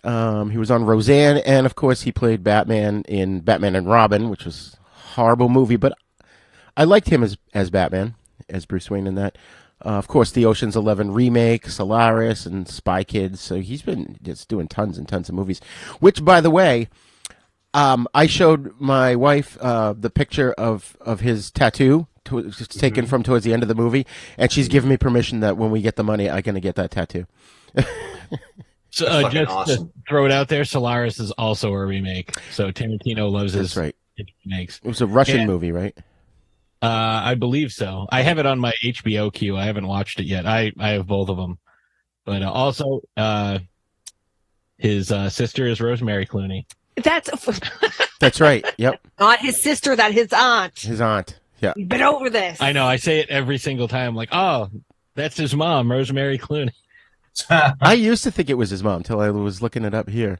Speaker 3: He was on Roseanne, and of course he played Batman in Batman and Robin, which was a horrible movie, but I liked him as Batman, as Bruce Wayne in that. Of course, the Ocean's 11 remake, Solaris, and Spy Kids. So he's been just doing tons and tons of movies. Which, by the way, I showed my wife the picture of his tattoo. It's taken from towards the end of the movie, and she's given me permission that when we get the money, I'm going to get that tattoo.
Speaker 6: So just awesome. To throw it out there, Solaris is also a remake. So Tarantino loves his remakes.
Speaker 3: It was a Russian movie, right?
Speaker 6: I believe so. I have it on my HBO queue. I haven't watched it yet. I have both of them. But also, his sister is Rosemary Clooney.
Speaker 3: That's right. Yep.
Speaker 5: Not his sister, that his aunt.
Speaker 3: His aunt. Yeah.
Speaker 5: We've been over this.
Speaker 6: I know. I say it every single time. Like, oh, that's his mom, Rosemary Clooney.
Speaker 3: I used to think it was his mom until I was looking it up here.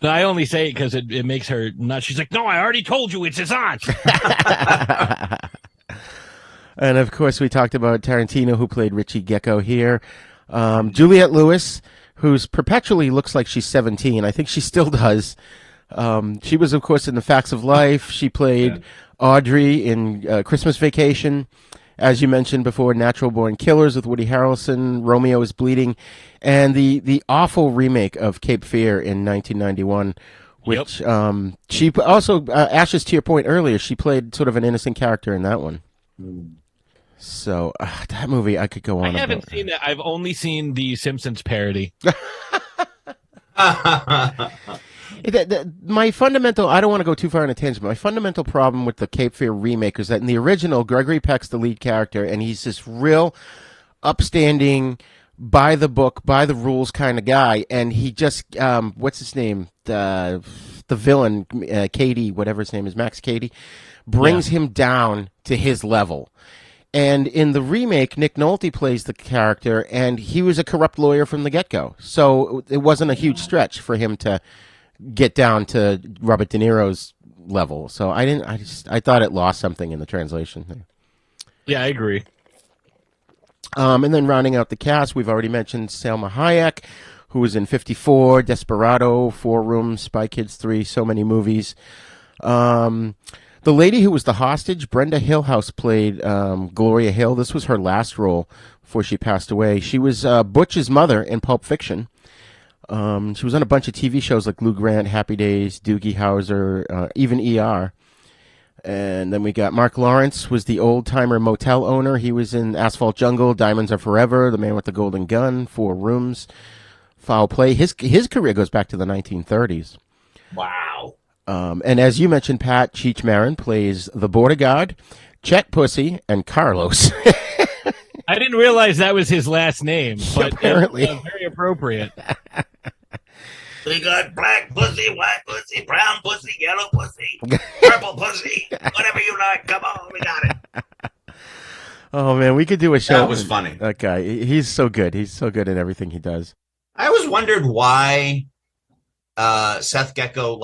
Speaker 6: No, I only say it because it makes her nuts. She's like, no, I already told you it's his aunt.
Speaker 3: And, of course, we talked about Tarantino, who played Richie Gecko here. Juliette Lewis, who's perpetually looks like she's 17. I think she still does. She was, of course, in The Facts of Life. She played Audrey in Christmas Vacation. As you mentioned before, Natural Born Killers with Woody Harrelson, Romeo is Bleeding, and the awful remake of Cape Fear in 1991, which she also, Ashes, to your point earlier, she played sort of an innocent character in that one. So that movie, I could go on.
Speaker 6: I haven't seen that. I've only seen the Simpsons parody.
Speaker 3: My fundamental, I don't want to go too far on a tangent, but my fundamental problem with the Cape Fear remake is that in the original, Gregory Peck's the lead character, and he's this real upstanding, by the book, by the rules kind of guy, and he just, what's his name? The villain, Cady, whatever his name is, Max Cady, brings him down to his level. And in the remake, Nick Nolte plays the character, and he was a corrupt lawyer from the get-go. So it wasn't a huge stretch for him to get down to Robert De Niro's level. So I thought it lost something in the translation.
Speaker 6: Yeah, I agree.
Speaker 3: And then rounding out the cast, we've already mentioned Salma Hayek, who was in 54, Desperado, 4 Rooms, Spy Kids 3, so many movies. The lady who was the hostage, Brenda Hillhouse, played Gloria Hill. This was her last role before she passed away. She was Butch's mother in Pulp Fiction. She was on a bunch of TV shows like Lou Grant, Happy Days, Doogie Howser, even ER. And then we got Mark Lawrence, was the old-timer motel owner. He was in Asphalt Jungle, Diamonds Are Forever, The Man with the Golden Gun, 4 Rooms, Foul Play. His career goes back to the 1930s.
Speaker 7: Wow.
Speaker 3: And as you mentioned, Pat, Cheech Marin plays the border guard, Chet Pussy, and Carlos.
Speaker 6: I didn't realize that was his last name, but
Speaker 3: apparently
Speaker 6: very appropriate.
Speaker 7: We got black pussy, white pussy, brown pussy, yellow pussy, purple pussy, whatever you like. Come on, we got it.
Speaker 3: Oh, man, we could do a show.
Speaker 7: That was funny.
Speaker 3: That guy, he's so good. He's so good in everything he does.
Speaker 7: I always wondered why Seth Gecko,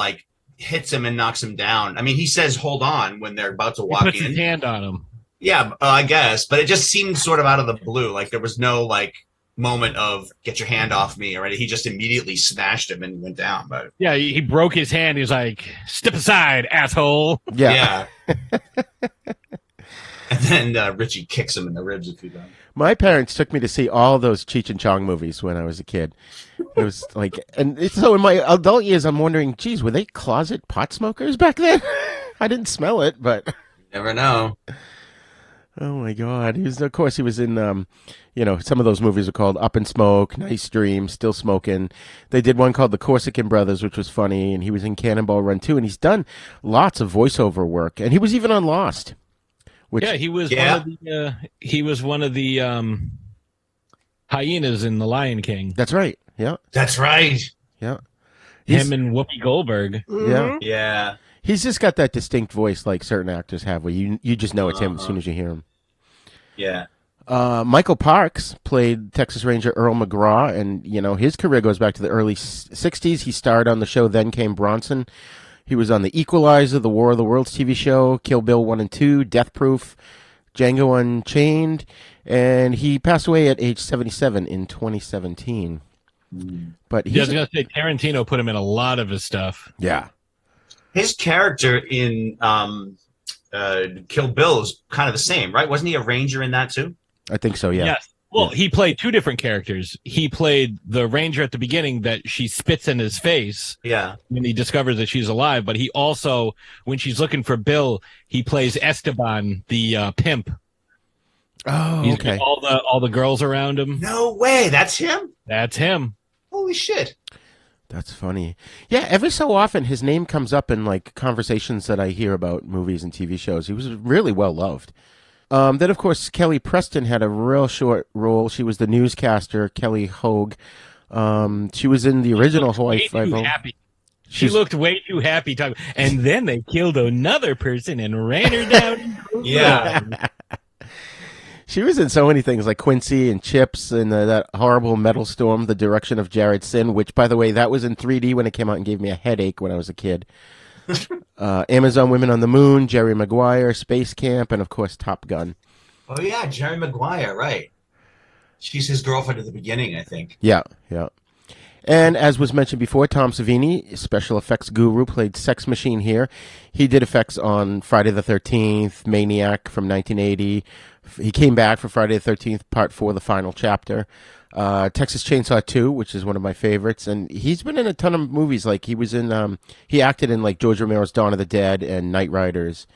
Speaker 7: hits him and knocks him down. I mean, he says, hold on, when they're about to walk in.
Speaker 6: He puts his hand on him.
Speaker 7: Yeah, I guess. But it just seemed sort of out of the blue. Like, there was no, moment of, get your hand off me already. He just immediately smashed him and went down. But
Speaker 6: yeah, he broke his hand. He was like, step aside, asshole.
Speaker 3: Yeah.
Speaker 7: And then Richie kicks him in the ribs a few times.
Speaker 3: My parents took me to see all those Cheech and Chong movies when I was a kid. It was so in my adult years, I'm wondering, geez, were they closet pot smokers back then? I didn't smell it, but
Speaker 7: you never know.
Speaker 3: Oh my God! He was in, some of those movies are called Up in Smoke, Nice Dream, Still Smoking. They did one called The Corsican Brothers, which was funny, and he was in Cannonball Run 2, and he's done lots of voiceover work, and he was even on Lost.
Speaker 6: He was one of the hyenas in The Lion King.
Speaker 3: That's right. Yeah,
Speaker 7: that's right.
Speaker 3: Yeah.
Speaker 6: Him and Whoopi Goldberg.
Speaker 3: Yeah.
Speaker 7: Yeah.
Speaker 3: He's just got that distinct voice like certain actors have, where you just know it's him as soon as you hear him.
Speaker 7: Yeah.
Speaker 3: Michael Parks played Texas Ranger Earl McGraw, and his career goes back to the early '60s. He starred on the show Then Came Bronson. He was on The Equalizer, The War of the Worlds TV show, Kill Bill 1 and 2, Death Proof, Django Unchained, and he passed away at age 77 in 2017. But
Speaker 6: I was going to say Tarantino put him in a lot of his stuff.
Speaker 3: Yeah.
Speaker 7: His character in Kill Bill is kind of the same, right? Wasn't he a ranger in that too?
Speaker 3: I think so, yeah.
Speaker 6: Yes. Well, he played two different characters. He played the ranger at the beginning that she spits in his face.
Speaker 7: Yeah.
Speaker 6: When he discovers that she's alive. But he also, when she's looking for Bill, he plays Esteban, the pimp.
Speaker 3: Oh,
Speaker 6: He's
Speaker 3: okay.
Speaker 6: got all the girls around him.
Speaker 7: No way. That's him?
Speaker 6: That's him.
Speaker 7: Holy shit.
Speaker 3: That's funny. Yeah, every so often his name comes up in like conversations that I hear about movies and TV shows. He was really well loved. Then, of course, Kelly Preston had a real short role. She was the newscaster, Kelly Hogue. She was in the original Hawaii Five-O.
Speaker 6: She looked way too happy talking. And then they killed another person and ran her down.
Speaker 7: Yeah.
Speaker 3: She was in so many things like Quincy and Chips and that horrible Metal Storm, The Direction of Jared Sin, which, by the way, that was in 3D when it came out and gave me a headache when I was a kid. Amazon Women on the Moon, Jerry Maguire, Space Camp, and, of course, Top Gun.
Speaker 7: Oh, yeah, Jerry Maguire, right. She's his girlfriend at the beginning, I think.
Speaker 3: Yeah. And as was mentioned before, Tom Savini, special effects guru, played Sex Machine here. He did effects on Friday the 13th, Maniac from 1980. He came back for Friday the 13th, Part 4, the final chapter. Texas Chainsaw 2, which is one of my favorites. And he's been in a ton of movies. Like he was in, he acted in like George Romero's Dawn of the Dead and Night Riders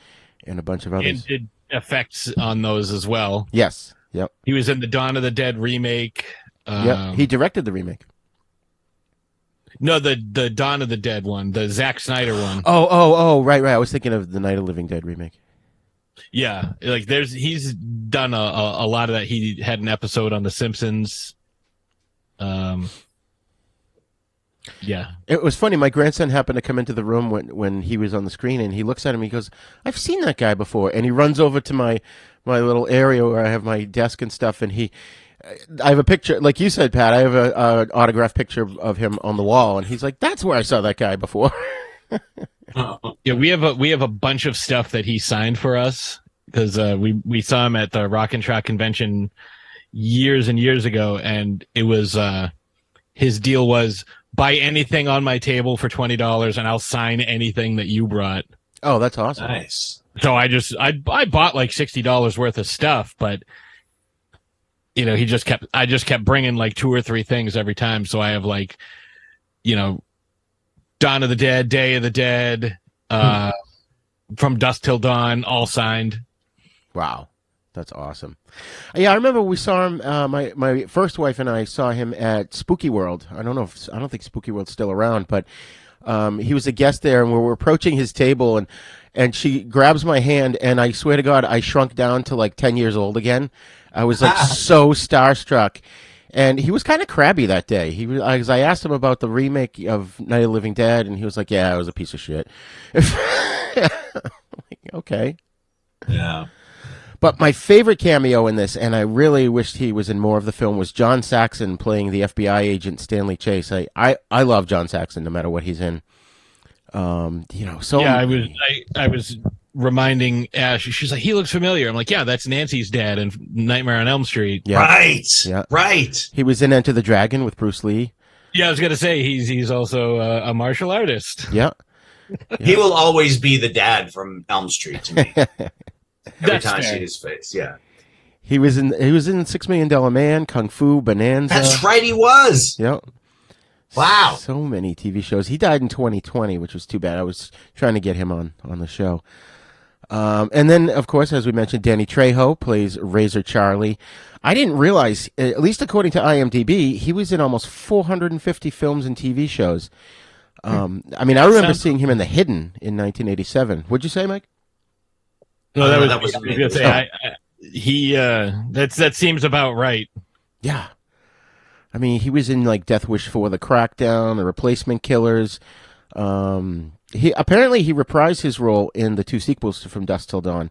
Speaker 3: and a bunch of others.
Speaker 6: And did effects on those as well.
Speaker 3: Yes. Yep.
Speaker 6: He was in the Dawn of the Dead remake.
Speaker 3: Yep. He directed the remake.
Speaker 6: No, the Dawn of the Dead one, the Zack Snyder one.
Speaker 3: Oh, right. I was thinking of the Night of the Living Dead remake.
Speaker 6: Yeah, like he's done a lot of that. He had an episode on The Simpsons. Yeah.
Speaker 3: It was funny. My grandson happened to come into the room when he was on the screen, and he looks at him. He goes, "I've seen that guy before." And he runs over to my little area where I have my desk and stuff, and I have a picture, like you said, Pat. I have an autographed picture of him on the wall, and he's like, "That's where I saw that guy before."
Speaker 6: Yeah, we have a bunch of stuff that he signed for us because we saw him at the Rock and Track convention years and years ago, and it was his deal was buy anything on my table for $20 and I'll sign anything that you brought.
Speaker 3: Oh, that's awesome!
Speaker 7: Nice.
Speaker 6: So I bought like $60 worth of stuff, but I just kept bringing like 2 or 3 things every time. So I have like, Dawn of the Dead, Day of the Dead, from Dusk Till Dawn, all signed.
Speaker 3: Wow, that's awesome. Yeah, I remember we saw him. My first wife and I saw him at Spooky World. I don't think Spooky World's still around, but he was a guest there, and we were approaching his table, and she grabs my hand, and I swear to God, I shrunk down to like 10 years old again. I was like so starstruck. And he was kind of crabby that day. I asked him about the remake of Night of the Living Dead, and he was like, "Yeah, it was a piece of shit." Like, okay.
Speaker 7: Yeah.
Speaker 3: But my favorite cameo in this, and I really wished he was in more of the film, was John Saxon playing the FBI agent Stanley Chase. I love John Saxon no matter what he's in. So
Speaker 6: yeah, I was reminding Ash. She's like, he looks familiar. I'm like, yeah, that's Nancy's dad in Nightmare on Elm Street.
Speaker 3: Yeah.
Speaker 7: Right.
Speaker 3: Yeah.
Speaker 7: Right.
Speaker 3: He was in Enter the Dragon with Bruce Lee.
Speaker 6: Yeah, I was gonna say he's also a martial artist.
Speaker 3: Yeah.
Speaker 7: He will always be the dad from Elm Street to me. Every time I see his face, yeah.
Speaker 3: He was in $6 Million Man, Kung Fu, Bonanza.
Speaker 7: That's right, he was.
Speaker 3: Yep.
Speaker 7: Wow.
Speaker 3: So many TV shows. He died in 2020, which was too bad. I was trying to get him on the show. And then, of course, as we mentioned, Danny Trejo plays Razor Charlie. I didn't realize, at least according to IMDb, he was in almost 450 films and TV shows. I remember seeing him in The Hidden in 1987. What'd you say, Mike?
Speaker 6: No, that was me. That seems about right.
Speaker 3: Yeah. I mean, he was in like Death Wish 4, The Crackdown, The Replacement Killers. He reprised his role in the 2 sequels from Dusk Till Dawn,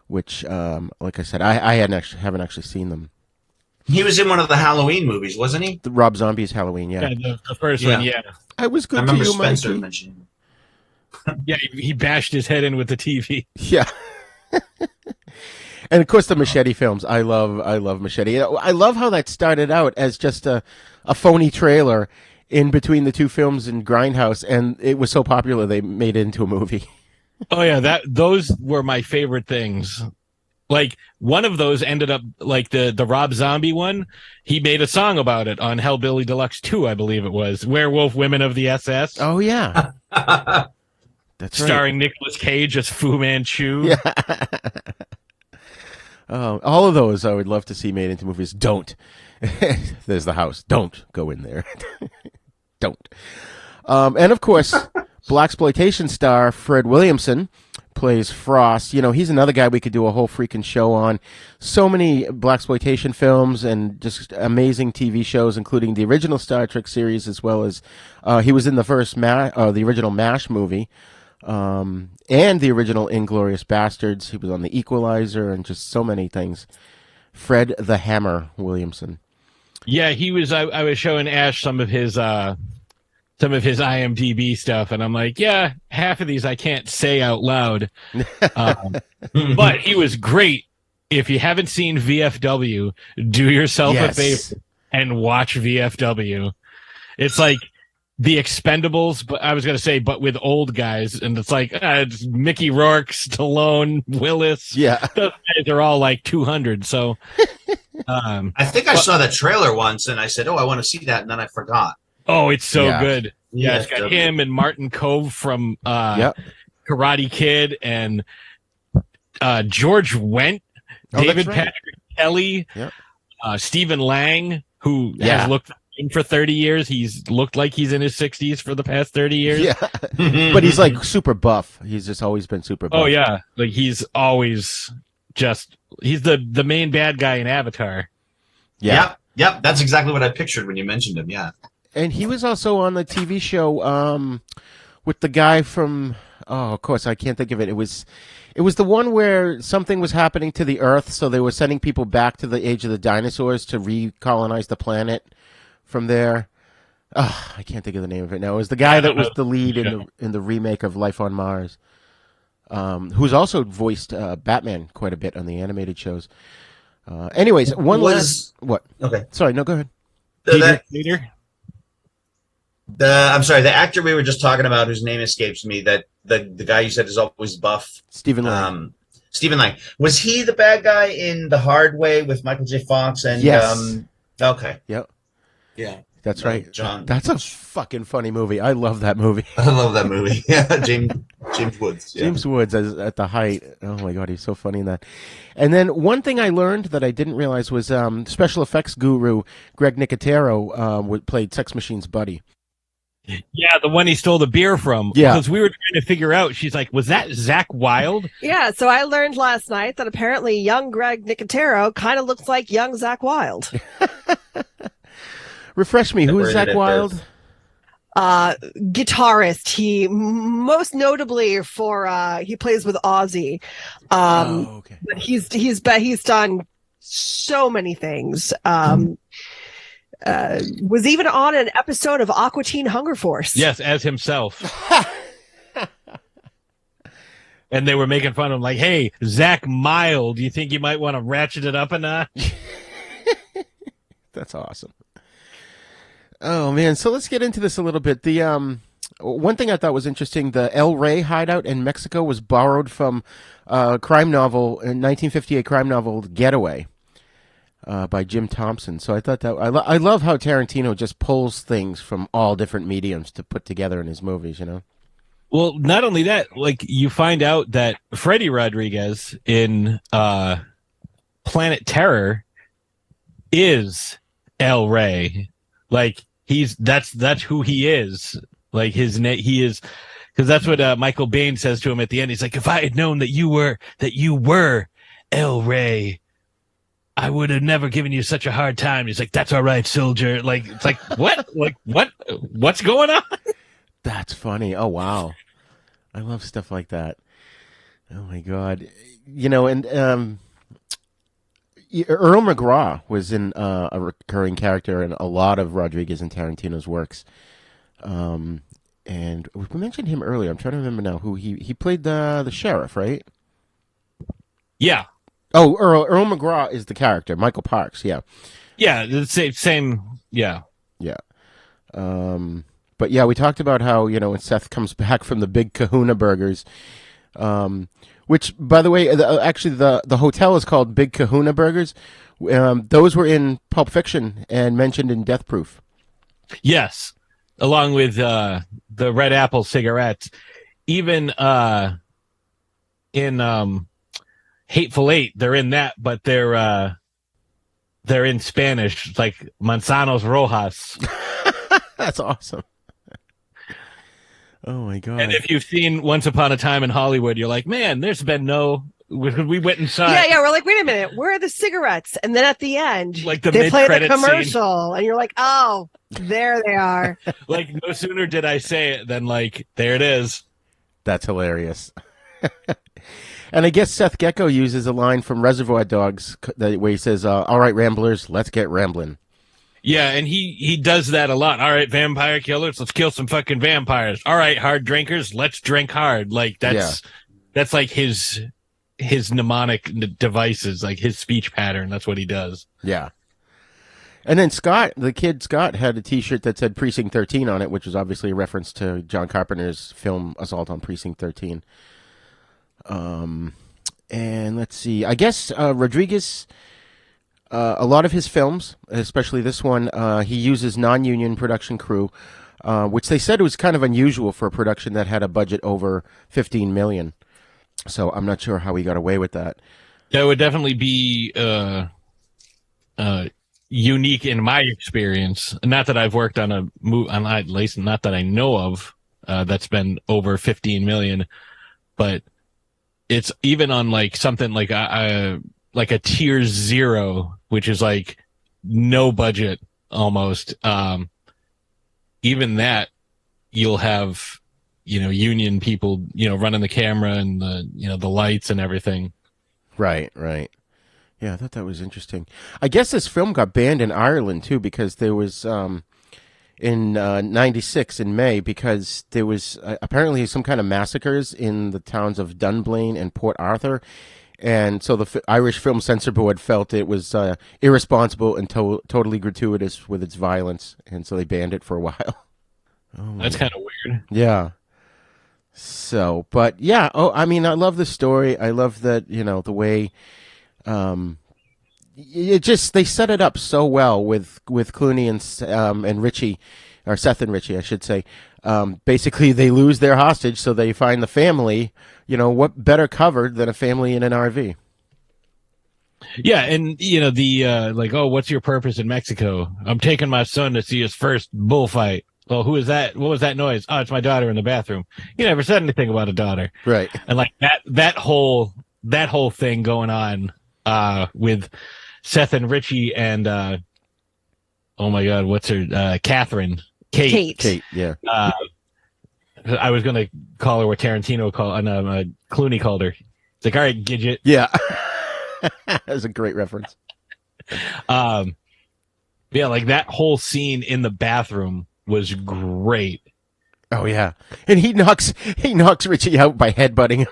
Speaker 3: which, like I said, I haven't actually seen them.
Speaker 7: He was in one of the Halloween movies, wasn't he?
Speaker 3: The Rob Zombie's Halloween, yeah.
Speaker 6: The first one, yeah.
Speaker 3: I was good
Speaker 7: I remember
Speaker 3: to you,
Speaker 7: Spencer
Speaker 3: Mikey.
Speaker 7: mentioning.
Speaker 6: Yeah, he bashed his head in with the TV.
Speaker 3: Yeah. And of course the Machete films. I love Machete. I love how that started out as just a phony trailer in between the 2 films in Grindhouse, and it was so popular they made it into a movie.
Speaker 6: Oh yeah, those were my favorite things. Like one of those ended up like the Rob Zombie one. He made a song about it on Hellbilly Deluxe 2, I believe it was. Werewolf Women of the SS.
Speaker 3: Oh yeah. That's
Speaker 6: starring Nicolas Cage as Fu Manchu.
Speaker 3: Yeah. All of those I would love to see made into movies. Don't. There's the house. Don't go in there. Don't. And of course, blaxploitation star Fred Williamson plays Frost. You know, he's another guy we could do a whole freaking show on. So many blaxploitation films and just amazing TV shows, including the original Star Trek series, as well as he was in the first the original MASH movie. And the original Inglourious Bastards. He was on The Equalizer and just so many things. Fred the Hammer Williamson.
Speaker 6: Yeah, he was. I was showing Ash some of his IMDb stuff, and I'm like, yeah, half of these I can't say out loud. But he was great. If you haven't seen VFW, do yourself a favor and watch VFW. It's like The Expendables, but I was going to say, but with old guys, and it's like it's Mickey Rourke, Stallone, Willis.
Speaker 3: Yeah,
Speaker 6: those guys are all like 200. So,
Speaker 7: I think I saw that trailer once, and I said, "Oh, I want to see that," and then I forgot.
Speaker 6: Oh, it's so good. Yeah, it's got him and Martin Cove from Karate Kid, and George Wendt, David Patrick Kelly, Stephen Lang, who has looked for 30 years. He's looked like he's in his 60s for the past 30 years.
Speaker 3: Yeah. But he's like super buff. He's just always been super buff.
Speaker 6: Oh, yeah. Like he's always he's the main bad guy in Avatar.
Speaker 3: Yeah.
Speaker 7: Yep. That's exactly what I pictured when you mentioned him. Yeah.
Speaker 3: And he was also on the TV show with the guy from, of course, I can't think of it. It was the one where something was happening to the Earth, so they were sending people back to the age of the dinosaurs to recolonize the planet from there. I can't think of the name of it now. It was the guy that was the lead in the remake of Life on Mars, who's also voiced Batman quite a bit on the animated shows. Anyways, what?
Speaker 7: Okay.
Speaker 3: Sorry, no, go ahead.
Speaker 6: Peter?
Speaker 7: I'm sorry, the actor we were just talking about, whose name escapes me, that the guy you said is always buff.
Speaker 3: Stephen Lang.
Speaker 7: Stephen Lang. Was he the bad guy in The Hard Way with Michael J. Fox? And
Speaker 3: yes.
Speaker 7: Okay.
Speaker 3: Yep.
Speaker 7: Yeah.
Speaker 3: That's right.
Speaker 7: John.
Speaker 3: That's a fucking funny movie. I love that movie.
Speaker 7: I love that movie. Yeah, James Woods. Yeah.
Speaker 3: James Woods at the height. Oh my God, he's so funny in that. And then one thing I learned that I didn't realize was special effects guru Greg Nicotero played Sex Machine's buddy.
Speaker 6: Yeah, the one he stole the beer from.
Speaker 3: Yeah.
Speaker 6: Because we were trying to figure out, she's like, was that Zach Wilde?
Speaker 5: Yeah, so I learned last night that apparently young Greg Nicotero kind of looks like young Zach Wilde.
Speaker 3: Refresh me, who is Zach Wilde?
Speaker 5: Guitarist. He most notably he plays with Ozzy.
Speaker 3: Okay.
Speaker 5: But he's done so many things. Was even on an episode of Aqua Teen Hunger Force.
Speaker 6: Yes, as himself. And they were making fun of him, like, hey, Zach Mild, do you think you might want to ratchet it up a notch?
Speaker 3: That's awesome. Oh, man. So let's get into this a little bit. The one thing I thought was interesting, the El Rey hideout in Mexico was borrowed from a crime novel, a 1958 crime novel, Getaway. By Jim Thompson. So I thought that I love how Tarantino just pulls things from all different mediums to put together in his movies, you know?
Speaker 6: Well, not only that, like you find out that Freddy Rodriguez in Planet Terror is El Rey. Like that's who he is. Like he is, because that's what Michael Biehn says to him at the end. He's like, if I had known that you were El Rey, I would have never given you such a hard time. He's like, that's all right, soldier. Like, it's like, what? Like, what? What's going on?
Speaker 3: That's funny. Oh, wow. I love stuff like that. Oh, my God. You know, and Earl McGraw was in a recurring character in a lot of Rodriguez and Tarantino's works. And we mentioned him earlier. I'm trying to remember now who he played the sheriff, right?
Speaker 6: Yeah.
Speaker 3: Oh, Earl McGraw is the character. Michael Parks, yeah.
Speaker 6: Yeah, the same, yeah.
Speaker 3: Yeah. But yeah, we talked about how, you know, when Seth comes back from the Big Kahuna Burgers, which, by the way, actually the hotel is called Big Kahuna Burgers. Those were in Pulp Fiction and mentioned in Death Proof.
Speaker 6: Yes, along with the Red Apple cigarettes. Even in Hateful Eight, they're in that, but they're in Spanish, like Manzanos Rojas.
Speaker 3: That's awesome. Oh my God.
Speaker 6: And if you've seen Once Upon a Time in Hollywood, you're like, man, there's been no, we went inside.
Speaker 5: Yeah, we're like, wait a minute, where are the cigarettes? And then at the end,
Speaker 6: like they
Speaker 5: play the
Speaker 6: mid-credit
Speaker 5: commercial,
Speaker 6: scene.
Speaker 5: and you're like, oh, there they are.
Speaker 6: Like, no sooner did I say it than, like, there it is.
Speaker 3: That's hilarious. And I guess Seth Gecko uses a line from Reservoir Dogs where he says, all right, Ramblers, let's get rambling.
Speaker 6: Yeah, and he does that a lot. All right, vampire killers, let's kill some fucking vampires. All right, hard drinkers, let's drink hard. Like, that's like his mnemonic devices, like his speech pattern. That's what he does.
Speaker 3: Yeah. And then Scott, the kid Scott, had a T-shirt that said Precinct 13 on it, which was obviously a reference to John Carpenter's film Assault on Precinct 13. And let's see. I guess Rodriguez, a lot of his films, especially this one, he uses non-union production crew, which they said was kind of unusual for a production that had a budget over $15 million. So I'm not sure how he got away with that.
Speaker 6: That would definitely be unique in my experience. Not that I've worked on a movie, at least not that I know of, that's been over 15 million, but it's even on like something like a tier 0, which is like no budget almost. Even that, you'll have, union people, running the camera and the lights and everything.
Speaker 3: Right. Yeah, I thought that was interesting. I guess this film got banned in Ireland too, because there was in '96 in May, because there was apparently some kind of massacres in the towns of Dunblane and Port Arthur, and so the Irish Film Censor Board felt it was irresponsible and totally gratuitous with its violence, and so they banned it for a while. Oh,
Speaker 6: that's kind of weird.
Speaker 3: Yeah. So, but yeah, I mean, I love the story. I love that, the way, they set it up so well with Clooney and Richie, or Seth and Richie, I should say. Basically, they lose their hostage, so they find the family. What better cover than a family in an RV?
Speaker 6: Yeah, and what's your purpose in Mexico? I'm taking my son to see his first bullfight. Well, who is that? What was that noise? Oh, it's my daughter in the bathroom. You never said anything about a daughter,
Speaker 3: right?
Speaker 6: And like that whole thing going on with Seth and Richie and oh my God, what's her Catherine?
Speaker 3: Kate, yeah.
Speaker 6: I was gonna call her what Tarantino Clooney called her. It's like, all right, Gidget.
Speaker 3: Yeah, that was a great reference.
Speaker 6: Yeah, like that whole scene in the bathroom was great.
Speaker 3: Oh yeah, and he knocks Richie out by headbutting him.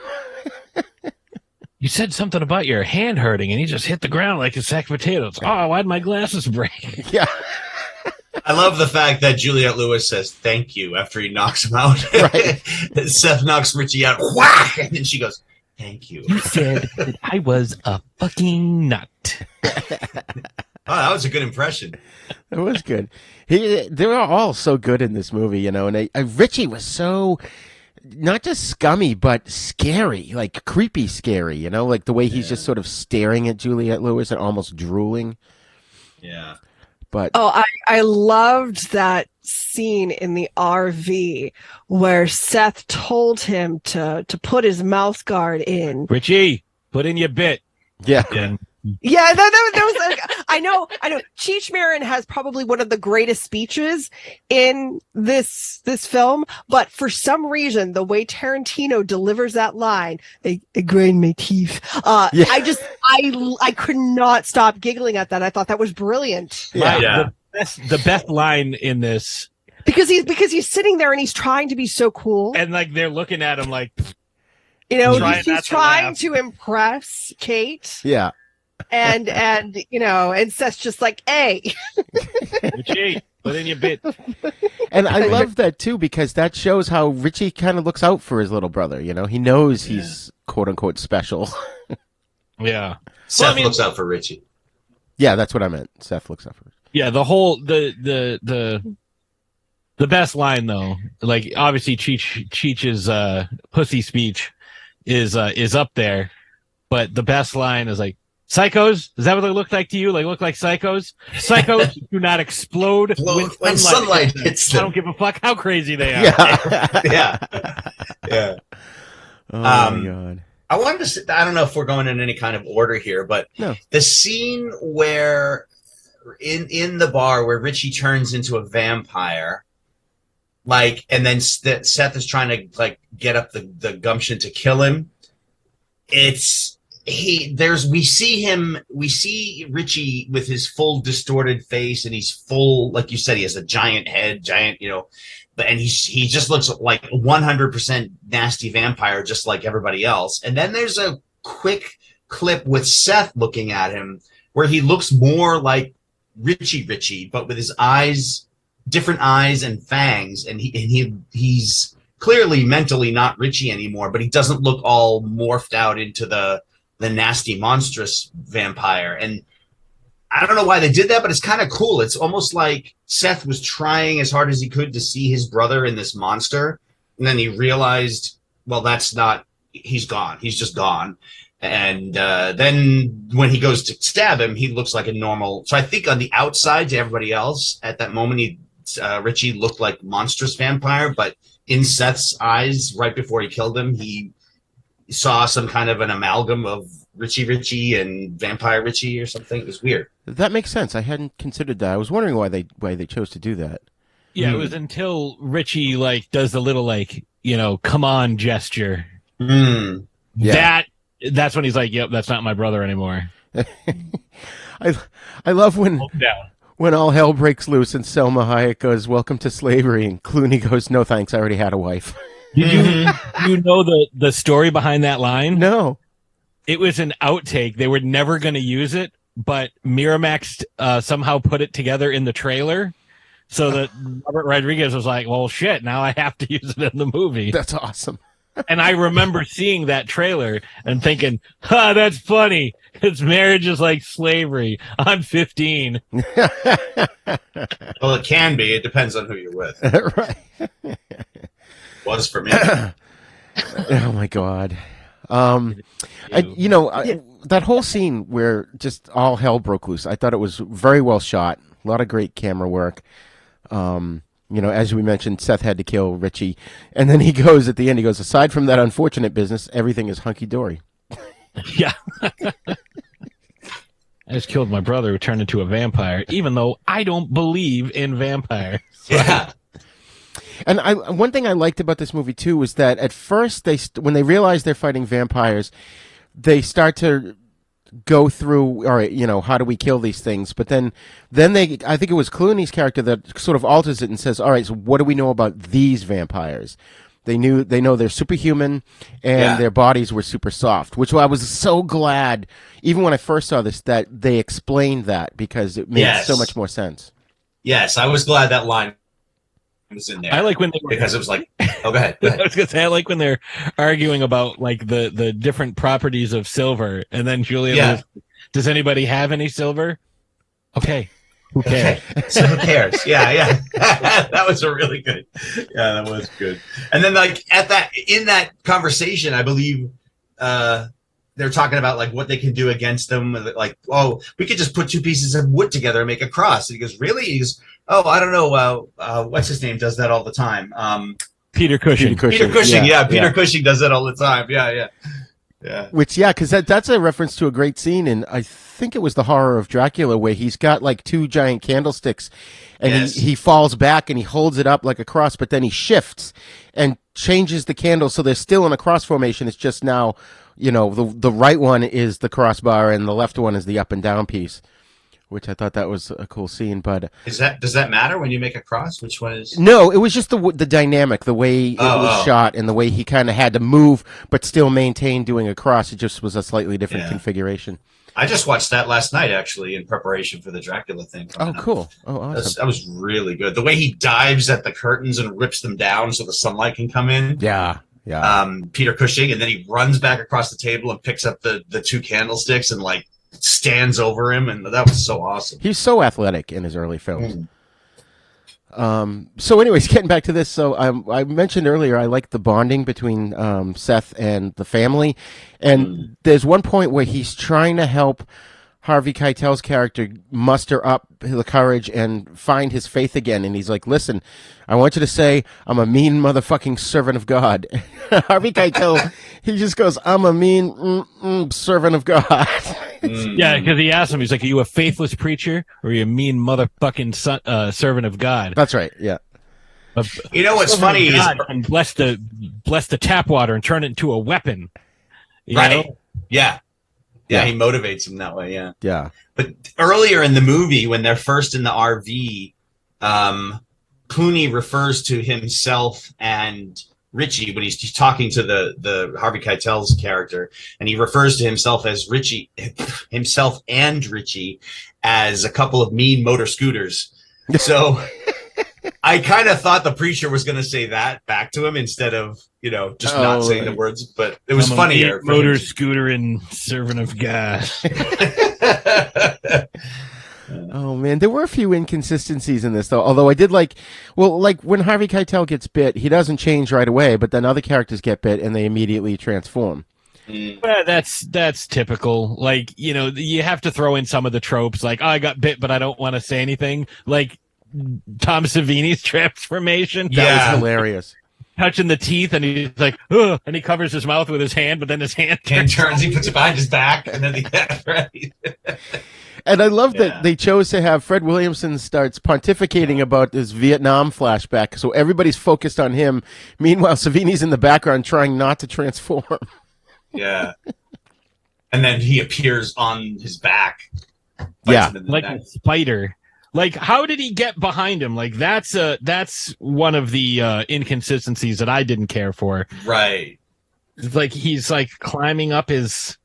Speaker 6: You said something about your hand hurting, and he just hit the ground like a sack of potatoes. Oh, why'd my glasses break?
Speaker 3: Yeah.
Speaker 7: I love the fact that Juliette Lewis says thank you after he knocks him out.
Speaker 3: Right.
Speaker 7: Seth knocks Richie out. Whack! And then she goes, thank you.
Speaker 6: You said that I was a fucking nut.
Speaker 7: Oh, that was a good impression.
Speaker 3: It was good. They were all so good in this movie, and Richie was so not just scummy, but scary, like creepy scary, like the way he's just sort of staring at Juliette Lewis and almost drooling.
Speaker 7: Yeah.
Speaker 3: But
Speaker 5: I loved that scene in the RV where Seth told him to put his mouth guard in.
Speaker 6: Richie, put in your bit.
Speaker 3: Yeah.
Speaker 5: Yeah, that was. I know. Cheech Marin has probably one of the greatest speeches in this film, but for some reason, the way Tarantino delivers that line, "They grind my teeth." I could not stop giggling at that. I thought that was brilliant.
Speaker 6: The best line in this,
Speaker 5: because he's sitting there and he's trying to be so cool,
Speaker 6: and like they're looking at him like,
Speaker 5: he's trying to impress Kate.
Speaker 3: Yeah.
Speaker 5: And Seth's just like, hey.
Speaker 6: Richie, put in your bit.
Speaker 3: And I love that too, because that shows how Richie kind of looks out for his little brother. He knows he's quote unquote special.
Speaker 6: Yeah.
Speaker 7: Seth looks out for Richie.
Speaker 3: Yeah, that's what I meant. Seth looks out for Richie.
Speaker 6: Yeah, the whole the best line though, like obviously Cheech's pussy speech is up there, but the best line is like, psychos? Is that what they look like to you? They look like psychos? Psychos do not explode
Speaker 7: when sunlight hits them.
Speaker 6: I don't give a fuck how crazy they are.
Speaker 7: Yeah.
Speaker 3: Oh my God.
Speaker 7: I wanted to say, I don't know if we're going in any kind of order here, but the scene where in the bar where Richie turns into a vampire, like, and then Seth is trying to like get up the gumption to kill him. We see Richie with his full distorted face, and he's full, like you said, he has a giant head, and he just looks like 100% nasty vampire, just like everybody else. And then there's a quick clip with Seth looking at him where he looks more like Richie, but with his eyes, different eyes and fangs, and he's clearly mentally not Richie anymore, but he doesn't look all morphed out into the nasty, monstrous vampire. And I don't know why they did that, but it's kind of cool. It's almost like Seth was trying as hard as he could to see his brother in this monster. And then he realized, well, he's gone. He's just gone. And then when he goes to stab him, he looks like a normal. So I think on the outside to everybody else at that moment, Richie looked like monstrous vampire, but in Seth's eyes, right before he killed him, he saw some kind of an amalgam of Richie and Vampire Richie or something. It was weird.
Speaker 3: That makes sense. I hadn't considered that. I was wondering why they chose to do that.
Speaker 6: Yeah, it was until Richie like does the little like, come on gesture.
Speaker 3: Yeah.
Speaker 6: That's when he's like, yep, that's not my brother anymore.
Speaker 3: I love when all hell breaks loose and Selma Hayek goes, "Welcome to slavery," and Clooney goes, "No thanks, I already had a wife."
Speaker 6: You know the story behind that line?
Speaker 3: No.
Speaker 6: It was an outtake. They were never going to use it, but Miramax somehow put it together in the trailer so that Robert Rodriguez was like, well, shit, now I have to use it in the movie.
Speaker 3: That's awesome.
Speaker 6: And I remember seeing that trailer and thinking, that's funny. His marriage is like slavery. I'm 15.
Speaker 7: Well, it can be. It depends on who you're with.
Speaker 3: Right.
Speaker 7: Was for me.
Speaker 3: Oh my God. That whole scene where just all hell broke loose, I thought it was very well shot. A lot of great camera work. As we mentioned, Seth had to kill Richie. And then he goes at the end, aside from that unfortunate business, everything is hunky-dory.
Speaker 6: Yeah. I just killed my brother who turned into a vampire, even though I don't believe in vampires.
Speaker 7: Yeah.
Speaker 3: And one thing I liked about this movie, too, was that at first, when they realize they're fighting vampires, they start to go through, all right, how do we kill these things? But then I think it was Clooney's character that sort of alters it and says, all right, so what do we know about these vampires? They know they're superhuman and their bodies were super soft, which I was so glad, even when I first saw this, that they explained that because it made so much more sense.
Speaker 7: Yes, I was glad that line was in there.
Speaker 6: I like when they were,
Speaker 7: because it was like, oh, go ahead.
Speaker 6: I was gonna say I like when they're arguing about like the different properties of silver, and then Juliette Lewis, does anybody have any silver? Okay, who cares?
Speaker 7: Okay. So who cares? Yeah. That was a really good. Yeah, that was good. And then like in that conversation, I believe they're talking about like what they can do against them. Like, oh, we could just put two pieces of wood together and make a cross. And he goes, really? He goes, oh, I don't know. What's his name does that all the time?
Speaker 6: Peter Cushing.
Speaker 7: Peter Cushing. Yeah, Peter Cushing does that all the time. Yeah. Yeah.
Speaker 3: Which, yeah, because that's a reference to a great scene in, I think it was The Horror of Dracula, where he's got like two giant candlesticks, and
Speaker 7: Yes.
Speaker 3: he falls back and he holds it up like a cross, but then he shifts and changes the candle so they're still in a cross formation. It's just now, the right one is the crossbar and the left one is the up and down piece, which I thought that was a cool scene. But
Speaker 7: does that matter when you make a cross? Which one is?
Speaker 3: No, it was just the dynamic, the way it was shot, and the way he kind of had to move but still maintain doing a cross. It just was a slightly different configuration.
Speaker 7: I just watched that last night, actually, in preparation for the Dracula thing.
Speaker 3: Oh, cool! Oh, awesome!
Speaker 7: That was really good. The way he dives at the curtains and rips them down so the sunlight can come in.
Speaker 3: Yeah.
Speaker 7: Peter Cushing, and then he runs back across the table and picks up the two candlesticks and like stands over him, and that was so awesome.
Speaker 3: He's so athletic in his early films. So anyways, getting back to this, so I mentioned earlier I like the bonding between Seth and the family, and there's one point where he's trying to help Harvey Keitel's character muster up the courage and find his faith again, and he's like, listen, I want you to say, I'm a mean motherfucking servant of God. Harvey Keitel, he just goes, I'm a mean servant of God.
Speaker 6: Yeah, because he asked him, he's like, are you a faithless preacher or are you a mean motherfucking servant of God?
Speaker 3: That's right, yeah.
Speaker 7: You know what's funny is
Speaker 6: and bless the tap water and turn it into a weapon. You know?
Speaker 7: Yeah, he motivates him that way.
Speaker 3: Yeah.
Speaker 7: But earlier in the movie, when they're first in the RV, Clooney refers to himself and Richie when he's talking to the Harvey Keitel's character, and he refers to himself and Richie as a couple of mean motor scooters. So I kind of thought the preacher was going to say that back to him instead of just not saying the words, but it was funnier.
Speaker 6: Motor scooter and servant of God.
Speaker 3: Oh man, there were a few inconsistencies in this though. Although I did like when Harvey Keitel gets bit, he doesn't change right away, but then other characters get bit and they immediately transform.
Speaker 6: Well, that's typical. Like, you have to throw in some of the tropes, like, oh, I got bit, but I don't want to say anything. Like Tom Savini's transformation.
Speaker 3: That was hilarious.
Speaker 6: Touching the teeth, and he's like, ugh, and he covers his mouth with his hand, but then his hand
Speaker 7: turns, he puts it behind his back, and then right.
Speaker 3: And I love that they chose to have Fred Williamson starts pontificating about this Vietnam flashback, so everybody's focused on him. Meanwhile, Savini's in the background trying not to transform.
Speaker 7: Yeah. And then he appears on his back.
Speaker 3: Yeah.
Speaker 6: Like a spider. Like, how did he get behind him? Like, that's one of the inconsistencies that I didn't care for.
Speaker 7: Right.
Speaker 6: It's like he's like climbing up his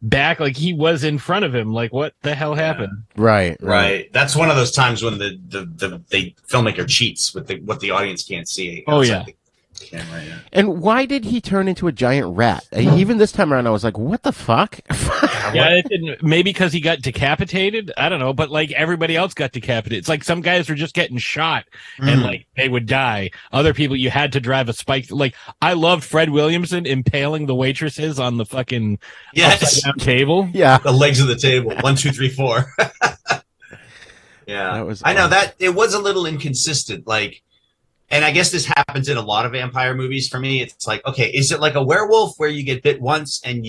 Speaker 6: back, like he was in front of him. Like, what the hell happened?
Speaker 3: Right.
Speaker 7: That's one of those times when the filmmaker cheats with what the audience can't see.
Speaker 6: Oh yeah.
Speaker 7: Camera, yeah.
Speaker 3: And why did he turn into a giant rat? Even this time around, I was like, what the fuck?
Speaker 6: Yeah, it didn't, maybe because he got decapitated. I don't know, but like everybody else got decapitated. It's like some guys were just getting shot and like they would die. Other people, you had to drive a spike. Like, I loved Fred Williamson impaling the waitresses on the fucking upside down table.
Speaker 3: Yeah,
Speaker 7: the legs of the table. 1, 2, 3, 4. Yeah, I know that it was a little inconsistent. Like. And I guess this happens in a lot of vampire movies for me. It's like, okay, is it like a werewolf where you get bit once and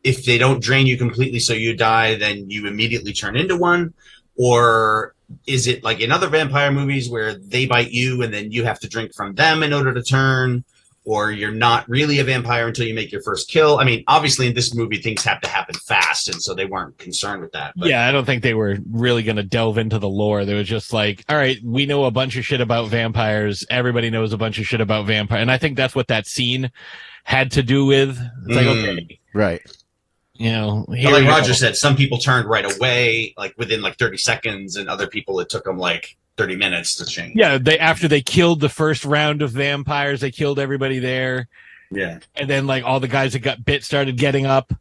Speaker 7: if they don't drain you completely so you die, then you immediately turn into one? Or is it like in other vampire movies where they bite you and then you have to drink from them in order to turn? Or you're not really a vampire until you make your first kill? I mean, obviously in this movie, things have to happen fast, and so they weren't concerned with that. But.
Speaker 6: Yeah, I don't think they were really going to delve into the lore. They were just like, all right, we know a bunch of shit about vampires. Everybody knows a bunch of shit about vampires. And I think that's what that scene had to do with. It's like, okay.
Speaker 3: Right.
Speaker 7: Like Roger said, some people turned right away, like within like 30 seconds, and other people, it took them like 30 minutes to change.
Speaker 6: Yeah, after they killed the first round of vampires, they killed everybody there.
Speaker 7: Yeah.
Speaker 6: And then like all the guys that got bit started getting up.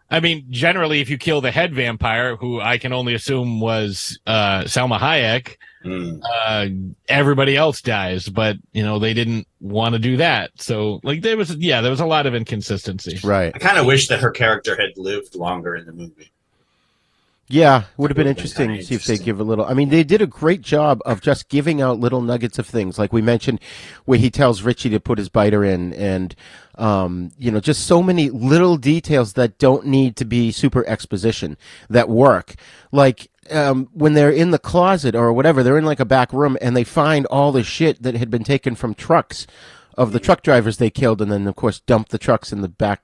Speaker 6: I mean, generally, if you kill the head vampire, who I can only assume was Salma Hayek, everybody else dies. But, they didn't want to do that. So like there was a lot of inconsistency.
Speaker 3: Right.
Speaker 7: I kind of wish that her character had lived longer in the movie.
Speaker 3: Yeah, would have been
Speaker 7: Would've
Speaker 3: interesting
Speaker 7: kinda
Speaker 3: to see if they give a little. I mean, they did a great job of just giving out little nuggets of things, like we mentioned, where he tells Richie to put his biter in, and just so many little details that don't need to be super exposition that work. Like when they're in the closet or whatever, they're in like a back room, and they find all the shit that had been taken from trucks of the truck drivers they killed, and then of course dumped the trucks in the back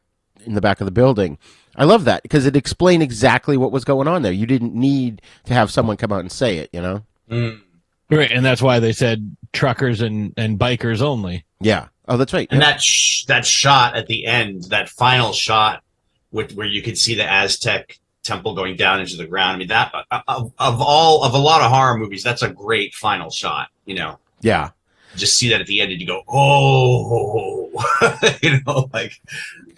Speaker 3: of the building. I love that because it explained exactly what was going on there. You didn't need to have someone come out and say it,
Speaker 6: Right, and that's why they said truckers and bikers only.
Speaker 3: Yeah. Oh, that's right.
Speaker 7: And that shot at the end, that final shot, where you could see the Aztec temple going down into the ground. I mean, that of a lot of horror movies, that's a great final shot.
Speaker 3: Yeah.
Speaker 7: Just see that at the end, and you go, oh,
Speaker 3: and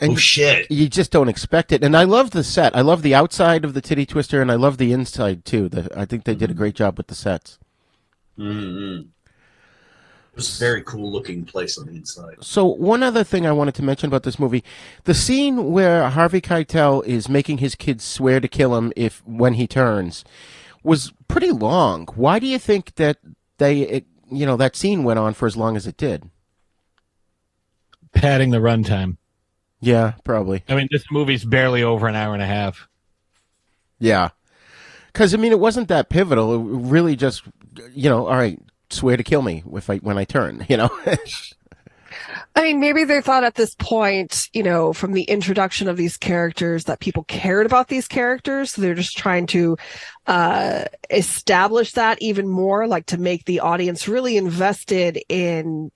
Speaker 7: oh shit.
Speaker 3: You just don't expect it. And I love the set. I love the outside of the titty twister, and I love the inside too. I think they did a great job with the sets.
Speaker 7: Mm-hmm. It was a very cool looking place on the inside.
Speaker 3: So one other thing I wanted to mention about this movie, the scene where Harvey Keitel is making his kids swear to kill him when he turns, was pretty long. Why do you think that that scene went on for as long as it did?
Speaker 6: Padding the runtime.
Speaker 3: Yeah, probably.
Speaker 6: I mean, this movie's barely over an hour and a half.
Speaker 3: Yeah. Because, I mean, it wasn't that pivotal. It really just, all right, swear to kill me when I turn,
Speaker 5: I mean, maybe they thought at this point, from the introduction of these characters, that people cared about these characters. So they're just trying to establish that even more, like to make the audience really invested in,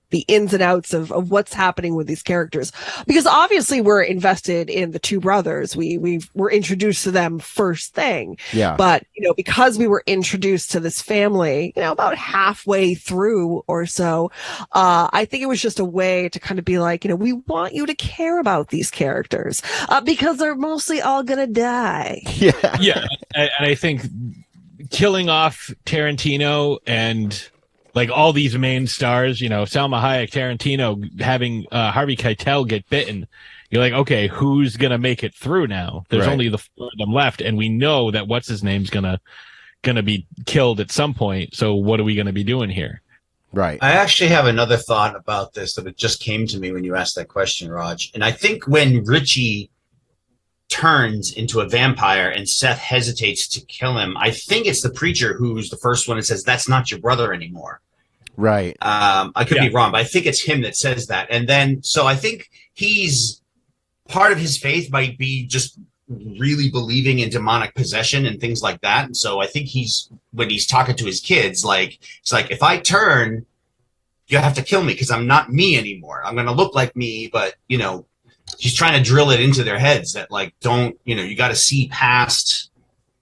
Speaker 5: the ins and outs of what's happening with these characters, because obviously we're invested in the two brothers. We were introduced to them first thing.
Speaker 3: Yeah.
Speaker 5: But, because we were introduced to this family, about halfway through or so, I think it was just a way to kind of be like, we want you to care about these characters, because they're mostly all going to die.
Speaker 3: Yeah.
Speaker 6: Yeah. And I think killing off Tarantino and like all these main stars, Salma Hayek, Tarantino, having Harvey Keitel get bitten, you're like, okay, who's gonna make it through now? There's only the four of them left, and we know that what's his name's gonna be killed at some point. So what are we gonna be doing here?
Speaker 3: Right.
Speaker 7: I actually have another thought about this that it just came to me when you asked that question, Raj. And I think when Richie turns into a vampire and Seth hesitates to kill him, I think it's the preacher who's the first one that says, "That's not your brother anymore."
Speaker 3: Right.
Speaker 7: I could be wrong, but I think it's him that says that. And then, so I think part of his faith might be just really believing in demonic possession and things like that. And so I think when he's talking to his kids, it's like, if I turn, you have to kill me because I'm not me anymore. I'm going to look like me, but he's trying to drill it into their heads that don't, you got to see past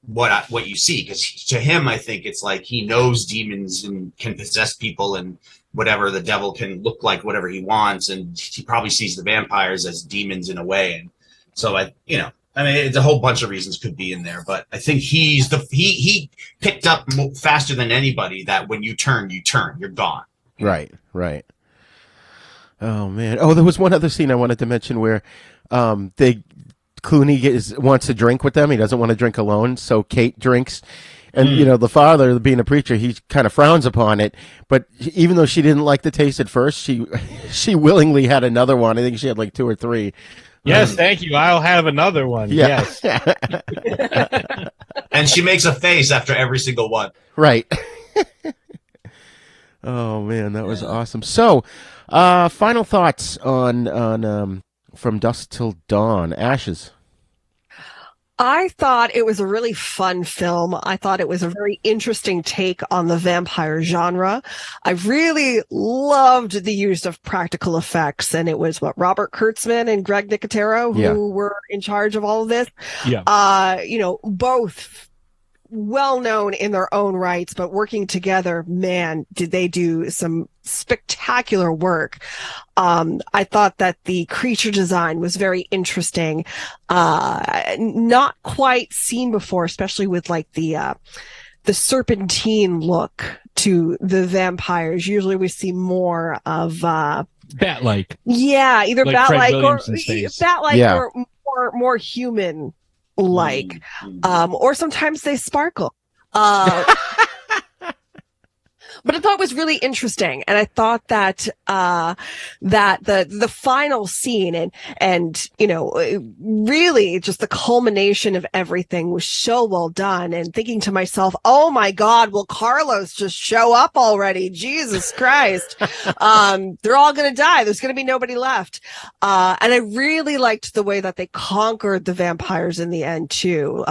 Speaker 7: what you see, because to him, I think it's like he knows demons and can possess people and whatever. The devil can look like whatever he wants, and he probably sees the vampires as demons in a way. And so it's a whole bunch of reasons could be in there, but I think he picked up faster than anybody that when you turn, you're gone.
Speaker 3: Right. Oh man. Oh, there was one other scene I wanted to mention where Clooney wants to drink with them. He doesn't want to drink alone, so Kate drinks. And, the father, being a preacher, he kind of frowns upon it. But even though she didn't like the taste at first, she willingly had another one. I think she had like 2 or 3.
Speaker 6: Yes, thank you. I'll have another one.
Speaker 3: Yeah.
Speaker 6: Yes.
Speaker 7: And she makes a face after every single one.
Speaker 3: Right. Oh, man, that was awesome. So, final thoughts on From Dusk Till Dawn, Ashes.
Speaker 5: I thought it was a really fun film. I thought it was a very interesting take on the vampire genre. I really loved the use of practical effects, and it was Robert Kurtzman and Greg Nicotero who were in charge of all of this.
Speaker 6: Yeah.
Speaker 5: Both well known in their own rights, but working together, man, did they do some spectacular work. I thought that the creature design was very interesting. Not quite seen before, especially with like the serpentine look to the vampires. Usually we see more of
Speaker 6: bat-like.
Speaker 5: Yeah, either
Speaker 6: like
Speaker 5: bat-like or
Speaker 6: or
Speaker 5: more human like, or sometimes they sparkle. But I thought it was really interesting, and I thought that that the final scene and really just the culmination of everything was so well done. And thinking to myself, oh my God, will Carlos just show up already? Jesus Christ! They're all going to die. There's going to be nobody left. And I really liked the way that they conquered the vampires in the end too.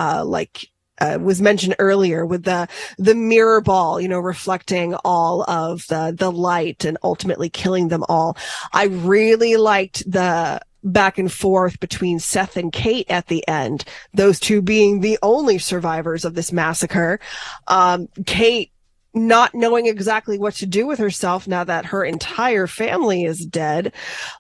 Speaker 5: Was mentioned earlier with the mirror ball, reflecting all of the light and ultimately killing them all. I really liked the back and forth between Seth and Kate at the end, those two being the only survivors of this massacre. Kate not knowing exactly what to do with herself now that her entire family is dead,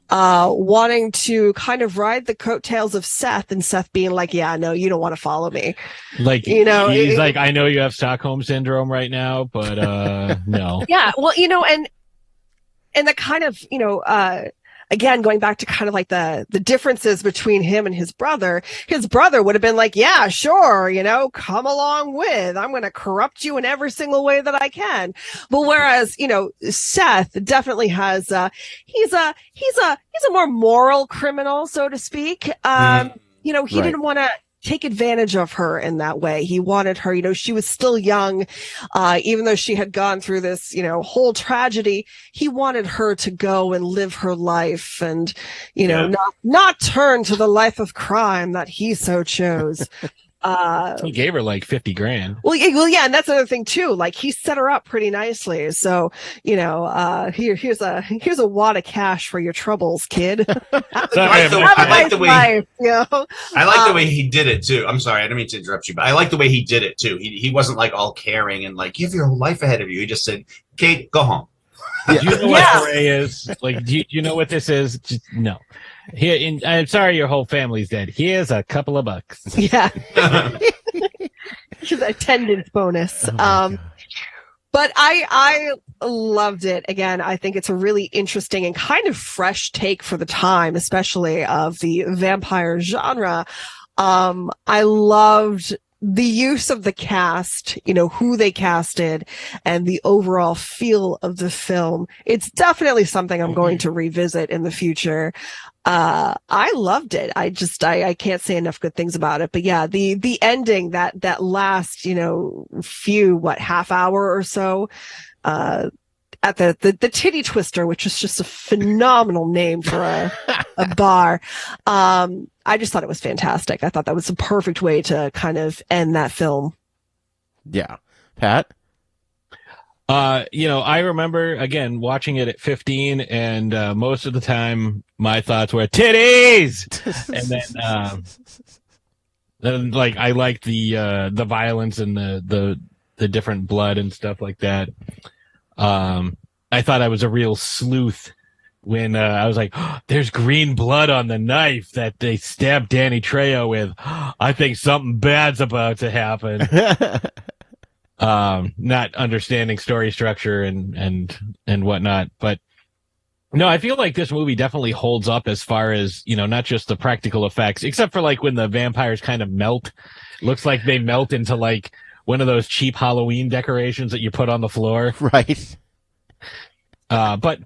Speaker 5: wanting to kind of ride the coattails of Seth, and Seth being like, yeah, no, you don't want to follow me.
Speaker 6: Like, he's like, I know you have Stockholm syndrome right now, but no.
Speaker 5: Yeah, well, and the kind of, again, going back to kind of like the differences between him and his brother would have been like, yeah, sure, come along with, I'm going to corrupt you in every single way that I can. But whereas, Seth definitely has, he's a more moral criminal, so to speak. He didn't want to take advantage of her in that way. He wanted her, she was still young, even though she had gone through this, whole tragedy. He wanted her to go and live her life and, not turn to the life of crime that he so chose.
Speaker 6: He gave her like $50,000.
Speaker 5: Well, yeah, and that's another thing too. Like, he set her up pretty nicely. So, here's a wad of cash for your troubles, kid.
Speaker 7: I like the way he did it too. I'm sorry, I didn't mean to interrupt you, but I like the way he did it too. He wasn't like all caring and like, you have your whole life ahead of you. He just said, Kate, go home.
Speaker 6: Do you know what Hooray is? Like, do you know what this is? Just, no. I'm sorry your whole family's dead. Here's a couple of bucks.
Speaker 5: Yeah. Just attendance bonus. But I loved it. Again, I think it's a really interesting and kind of fresh take for the time, especially of the vampire genre. I loved the use of the cast, who they casted, and the overall feel of the film. It's definitely something I'm going to revisit in the future. I loved it. I can't say enough good things about it. But yeah, the ending, that last, half hour or so, at the Titty Twister, which is just a phenomenal name for a bar. I just thought it was fantastic. I thought that was the perfect way to kind of end that film.
Speaker 3: Yeah. Pat?
Speaker 6: I remember, again, watching it at 15, and most of the time my thoughts were titties. And then like, I liked the violence and the different blood and stuff like that. I thought I was a real sleuth when I was like, oh, there's green blood on the knife that they stabbed Danny Trejo with. I think something bad's about to happen. Not understanding story structure and whatnot. But no, I feel like this movie definitely holds up as far as, not just the practical effects, except for like when the vampires kind of melt. Looks like they melt into like one of those cheap Halloween decorations that you put on the floor.
Speaker 3: Right.
Speaker 6: But,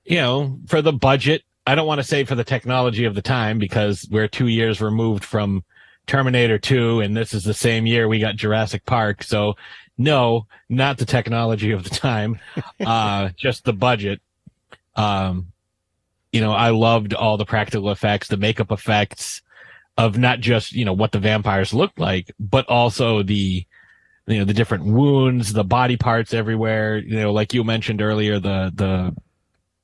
Speaker 6: for the budget, I don't want to say for the technology of the time, because we're 2 years removed from Terminator 2, and this is the same year we got Jurassic Park. So no, not the technology of the time, just the budget. I loved all the practical effects, the makeup effects of not just, what the vampires looked like, but also the different wounds, the body parts everywhere, like you mentioned earlier, the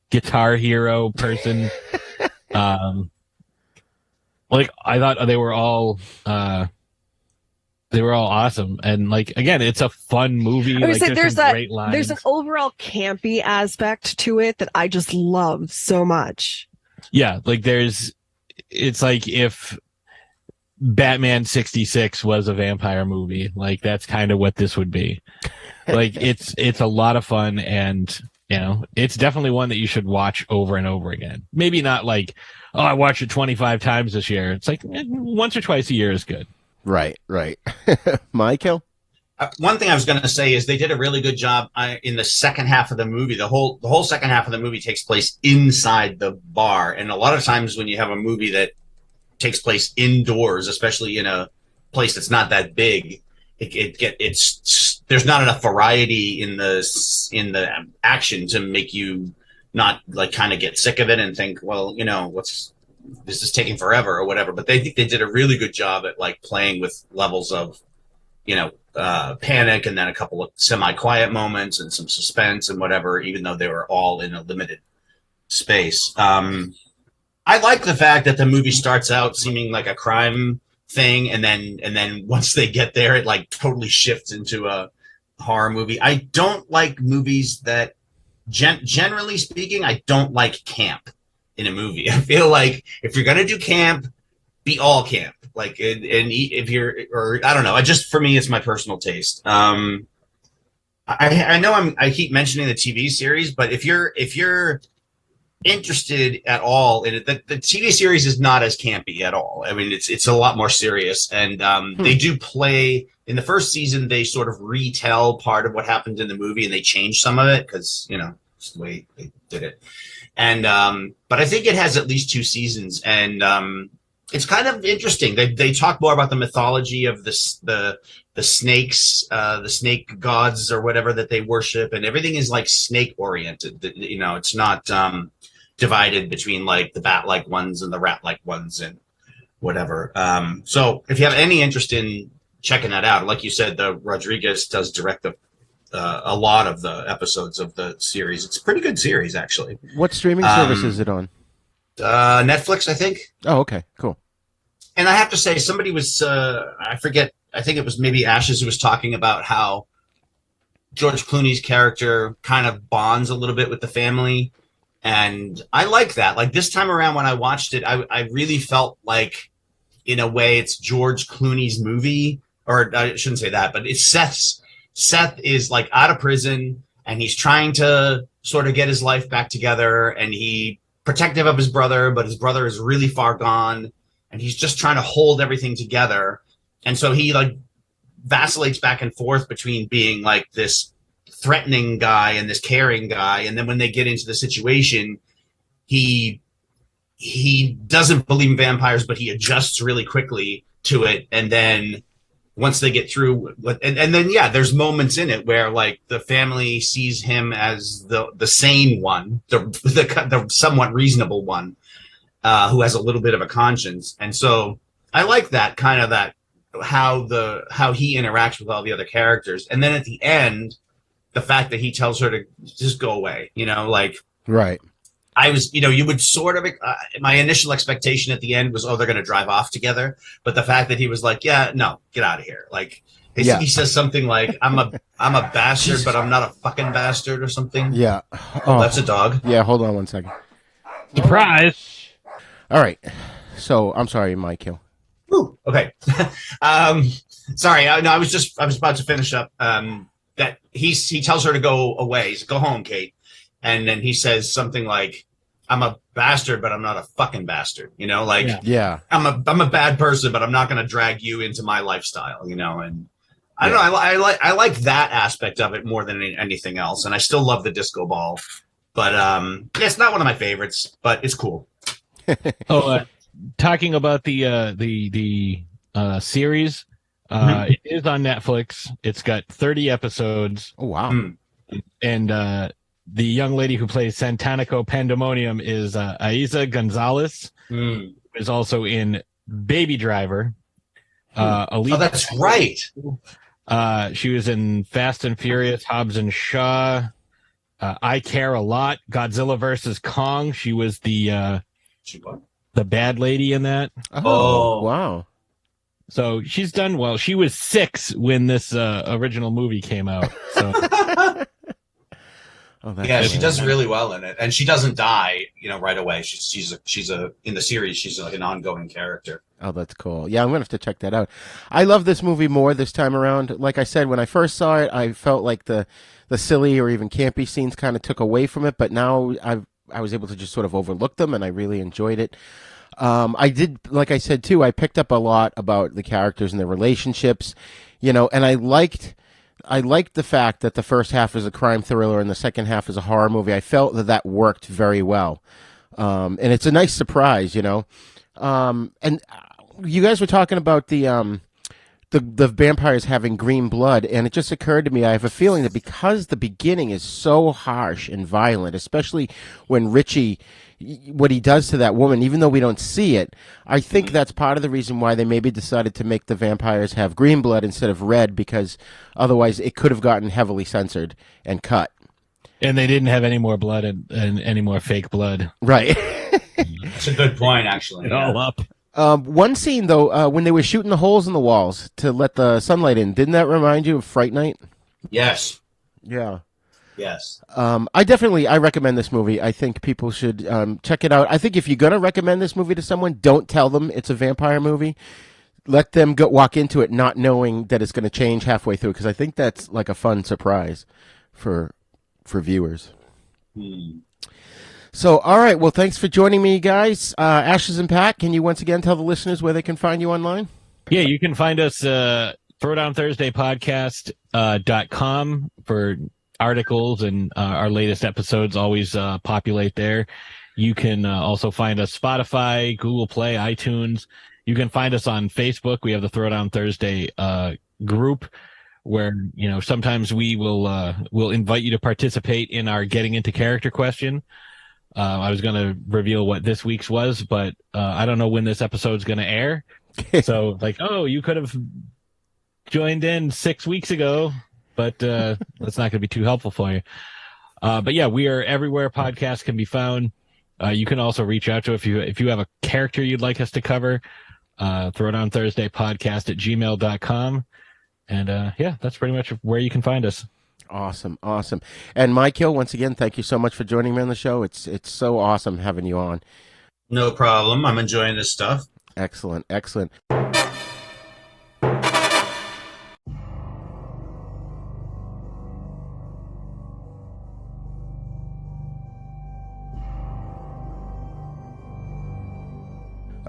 Speaker 6: Guitar Hero person. Like, I thought they were all awesome. And like, again, it's a fun movie.
Speaker 5: I would say
Speaker 6: there's great lines.
Speaker 5: There's an overall campy aspect to it that I just love so much.
Speaker 6: Yeah. Like it's like if Batman 66 was a vampire movie, like that's kind of what this would be. Like it's a lot of fun, and You know, it's definitely one that you should watch over and over again. Maybe not like, oh, I watched it 25 times this year. It's like once or twice a year is good.
Speaker 3: Right. Michael?
Speaker 7: One thing I was going to say is they did a really good job in the second half of the movie. The whole second half of the movie takes place inside the bar. And a lot of times when you have a movie that takes place indoors, especially in a place that's not that big, there's not enough variety in the action to make you not like kind of get sick of it and think, well, you know, this is taking forever or whatever. But they think they did a really good job at like playing with levels of, you know, panic and then a couple of semi-quiet moments and some suspense and whatever, even though they were all in a limited space. I like the fact that the movie starts out seeming like a crime thing, and then once they get there, it like totally shifts into a horror movie. I don't like movies that, generally speaking, I don't like camp in a movie. I feel like if you're gonna do camp, be all camp. Like, and if you're, or I don't know, for me, it's my personal taste. I know I keep mentioning the TV series, but if you're interested at all in it, the TV series is not as campy at all. I mean, it's a lot more serious, and they do play in the first season. They sort of retell part of what happened in the movie, and they change some of it because, you know, it's the way they did it. And but I think it has at least 2 seasons, and it's kind of interesting. They talk more about the mythology of the snakes, the snake gods or whatever that they worship, and everything is like snake oriented. You know, it's not divided between like the bat-like ones and the rat-like ones and whatever. So if you have any interest in checking that out, like you said, the Rodriguez does direct a lot of the episodes of the series. It's a pretty good series, actually.
Speaker 3: What streaming service is it on?
Speaker 7: Netflix, I think.
Speaker 3: Oh, okay, cool.
Speaker 7: And I have to say, somebody was, I forget, I think it was maybe Ashes who was talking about how George Clooney's character kind of bonds a little bit with the family. And I like that. Like this time around when I watched it, I really felt like, in a way, it's George Clooney's movie. Or I shouldn't say that, but it's Seth's. Seth is like out of prison and he's trying to sort of get his life back together, and he protective of his brother, but his brother is really far gone and he's just trying to hold everything together. And so he like vacillates back and forth between being like this threatening guy and this caring guy. And then when they get into the situation, he doesn't believe in vampires, but he adjusts really quickly to it. And then once they get through, and then, yeah, there's moments in it where like the family sees him as the sane one, the somewhat reasonable one, who has a little bit of a conscience. And so I like that kind of how he interacts with all the other characters. And then at the end, the fact that he tells her to just go away, you know, like,
Speaker 3: right.
Speaker 7: I was, you know, you would sort of, my initial expectation at the end was, oh, they're going to drive off together. But the fact that he was like, yeah, no, get out of here. Like, he says something like, I'm a bastard, but I'm not a fucking bastard or something.
Speaker 3: Yeah.
Speaker 7: Oh, that's a dog.
Speaker 3: Yeah. Hold on one second.
Speaker 6: Surprise.
Speaker 3: All right. So I'm sorry, Michael.
Speaker 7: Ooh, okay. Sorry. I was about to finish up. That he tells her to go away. He says, go home, Kate. And then he says something like, I'm a bastard, but I'm not a fucking bastard. You know, like,
Speaker 3: yeah.
Speaker 7: I'm a bad person, but I'm not going to drag you into my lifestyle, you know? And I don't know. I like that aspect of it more than anything else. And I still love the disco ball, but it's not one of my favorites, but it's cool.
Speaker 6: Talking about the series, it is on Netflix. It's got 30 episodes.
Speaker 3: Oh, wow.
Speaker 6: And the young lady who plays Santanico Pandemonium is Aiza Gonzalez, who is also in Baby Driver.
Speaker 7: Oh, that's right.
Speaker 6: She was in Fast and Furious, Hobbs and Shaw. I Care a Lot, Godzilla versus Kong. She was the bad lady in that.
Speaker 3: Oh, wow.
Speaker 6: So she's done well. She was 6 when this original movie came out. So.
Speaker 3: Oh, that's
Speaker 7: Yeah, she
Speaker 3: hilarious.
Speaker 7: does really well in it, and she doesn't die, right away. She's in the series. She's like an ongoing character.
Speaker 3: Oh, that's cool. Yeah, I'm gonna have to check that out. I love this movie more this time around. Like I said, when I first saw it, I felt like the silly or even campy scenes kind of took away from it. But now I was able to just sort of overlook them, and I really enjoyed it. I did, like I said too, I picked up a lot about the characters and their relationships, and I liked the fact that the first half is a crime thriller and the second half is a horror movie. I felt that worked very well, and it's a nice surprise, and you guys were talking about the vampires having green blood, and it just occurred to me, I have a feeling that because the beginning is so harsh and violent, especially when Richie, what he does to that woman, even though we don't see it, I think that's part of the reason why they maybe decided to make the vampires have green blood instead of red, because otherwise it could have gotten heavily censored and cut.
Speaker 6: And they didn't have any more blood and any more fake blood.
Speaker 3: Right.
Speaker 7: That's a good point, actually.
Speaker 6: All up.
Speaker 3: One scene, though, when they were shooting the holes in the walls to let the sunlight in, didn't that remind you of Fright Night?
Speaker 7: Yes.
Speaker 3: Yeah.
Speaker 7: Yes.
Speaker 3: I recommend this movie. I think people should check it out. I think if you're going to recommend this movie to someone, don't tell them it's a vampire movie. Let them walk into it not knowing that it's going to change halfway through, because I think that's like a fun surprise for viewers. So, all right. Well, thanks for joining me, guys. Ashes and Pat, can you once again tell the listeners where they can find you online?
Speaker 6: Yeah, you can find us throwdownthursdaypodcast.com for articles, and our latest episodes always populate there. You can also find us Spotify, Google Play, iTunes. You can find us on Facebook. We have the Throwdown Thursday group where, sometimes we will invite you to participate in our Getting Into Character question. I was going to reveal what this week's was, but I don't know when this episode's going to air. So, you could have joined in 6 weeks ago, but that's not going to be too helpful for you. But yeah, we are everywhere podcasts can be found. You can also reach out to if you have a character you'd like us to cover, throwdownthursdaypodcast@gmail.com. And that's pretty much where you can find us.
Speaker 3: Awesome. And Michael, once again, thank you so much for joining me on the show. It's so awesome having you on.
Speaker 7: No problem. I'm enjoying this stuff.
Speaker 3: Excellent.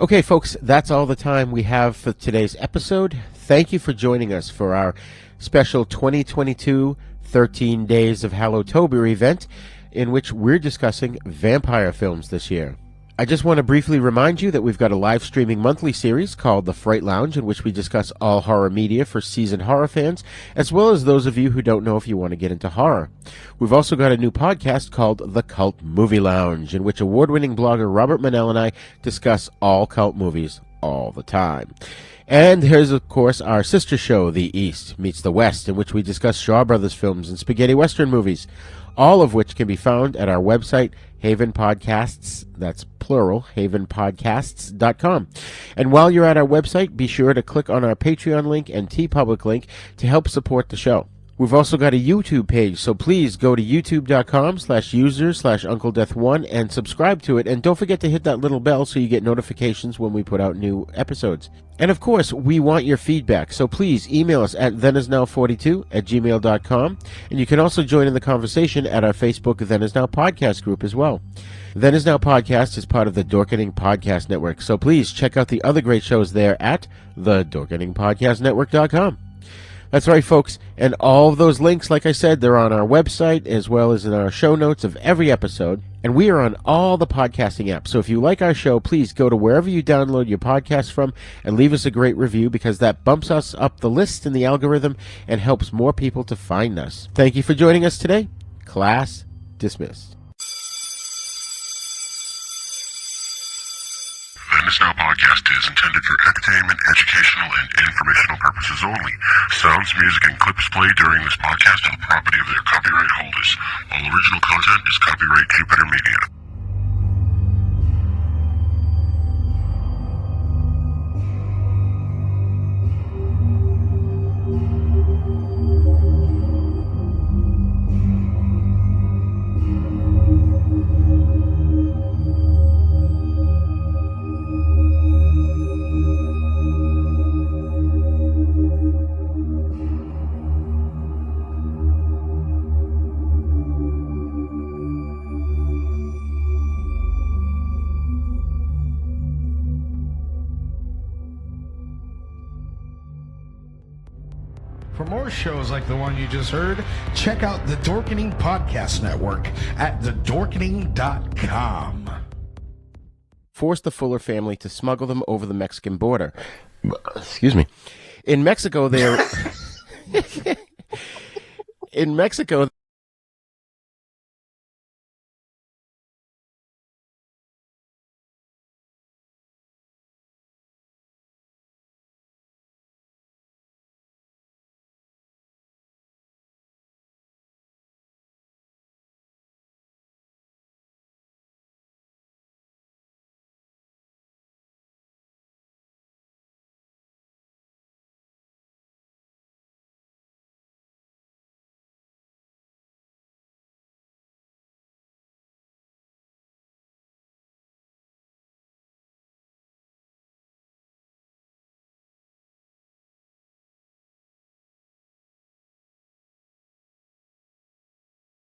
Speaker 3: Okay, folks, that's all the time we have for today's episode. Thank you for joining us for our special 2022 13 Days of Hallowtober event, in which we're discussing vampire films this year. I just want to briefly remind you that we've got a live streaming monthly series called The Fright Lounge, in which we discuss all horror media for seasoned horror fans, as well as those of you who don't know if you want to get into horror. We've also got a new podcast called The Cult Movie Lounge, in which award-winning blogger Robert Manell and I discuss all cult movies all the time. And here's, of course, our sister show, The East Meets the West, in which we discuss Shaw Brothers films and spaghetti western movies, all of which can be found at our website, Haven Podcasts, that's plural, havenpodcasts.com. And while you're at our website, be sure to click on our Patreon link and TeePublic link to help support the show. We've also got a YouTube page, so please go to youtube.com/user/UncleDeath1 and subscribe to it. And don't forget to hit that little bell so you get notifications when we put out new episodes. And of course, we want your feedback, so please email us at thenisnow42@gmail.com. And you can also join in the conversation at our Facebook Then Is Now podcast group as well. Then Is Now podcast is part of the Dorkening Podcast Network, so please check out the other great shows there at thedorkeningpodcastnetwork.com. That's right, folks. And all of those links, like I said, they're on our website as well as in our show notes of every episode. And we are on all the podcasting apps. So if you like our show, please go to wherever you download your podcast from and leave us a great review, because that bumps us up the list in the algorithm and helps more people to find us. Thank you for joining us today. Class dismissed.
Speaker 4: Then Is Now podcast is intended for entertainment, educational, and informational purposes only. Sounds, music, and clips played during this podcast are the property of their copyright holders. All original content is copyright Jupiter Media.
Speaker 12: For more shows like the one you just heard, check out the Dorkening Podcast Network at thedorkening.com.
Speaker 3: Forced the Fuller family to smuggle them over the Mexican border. Excuse me. In Mexico, In Mexico,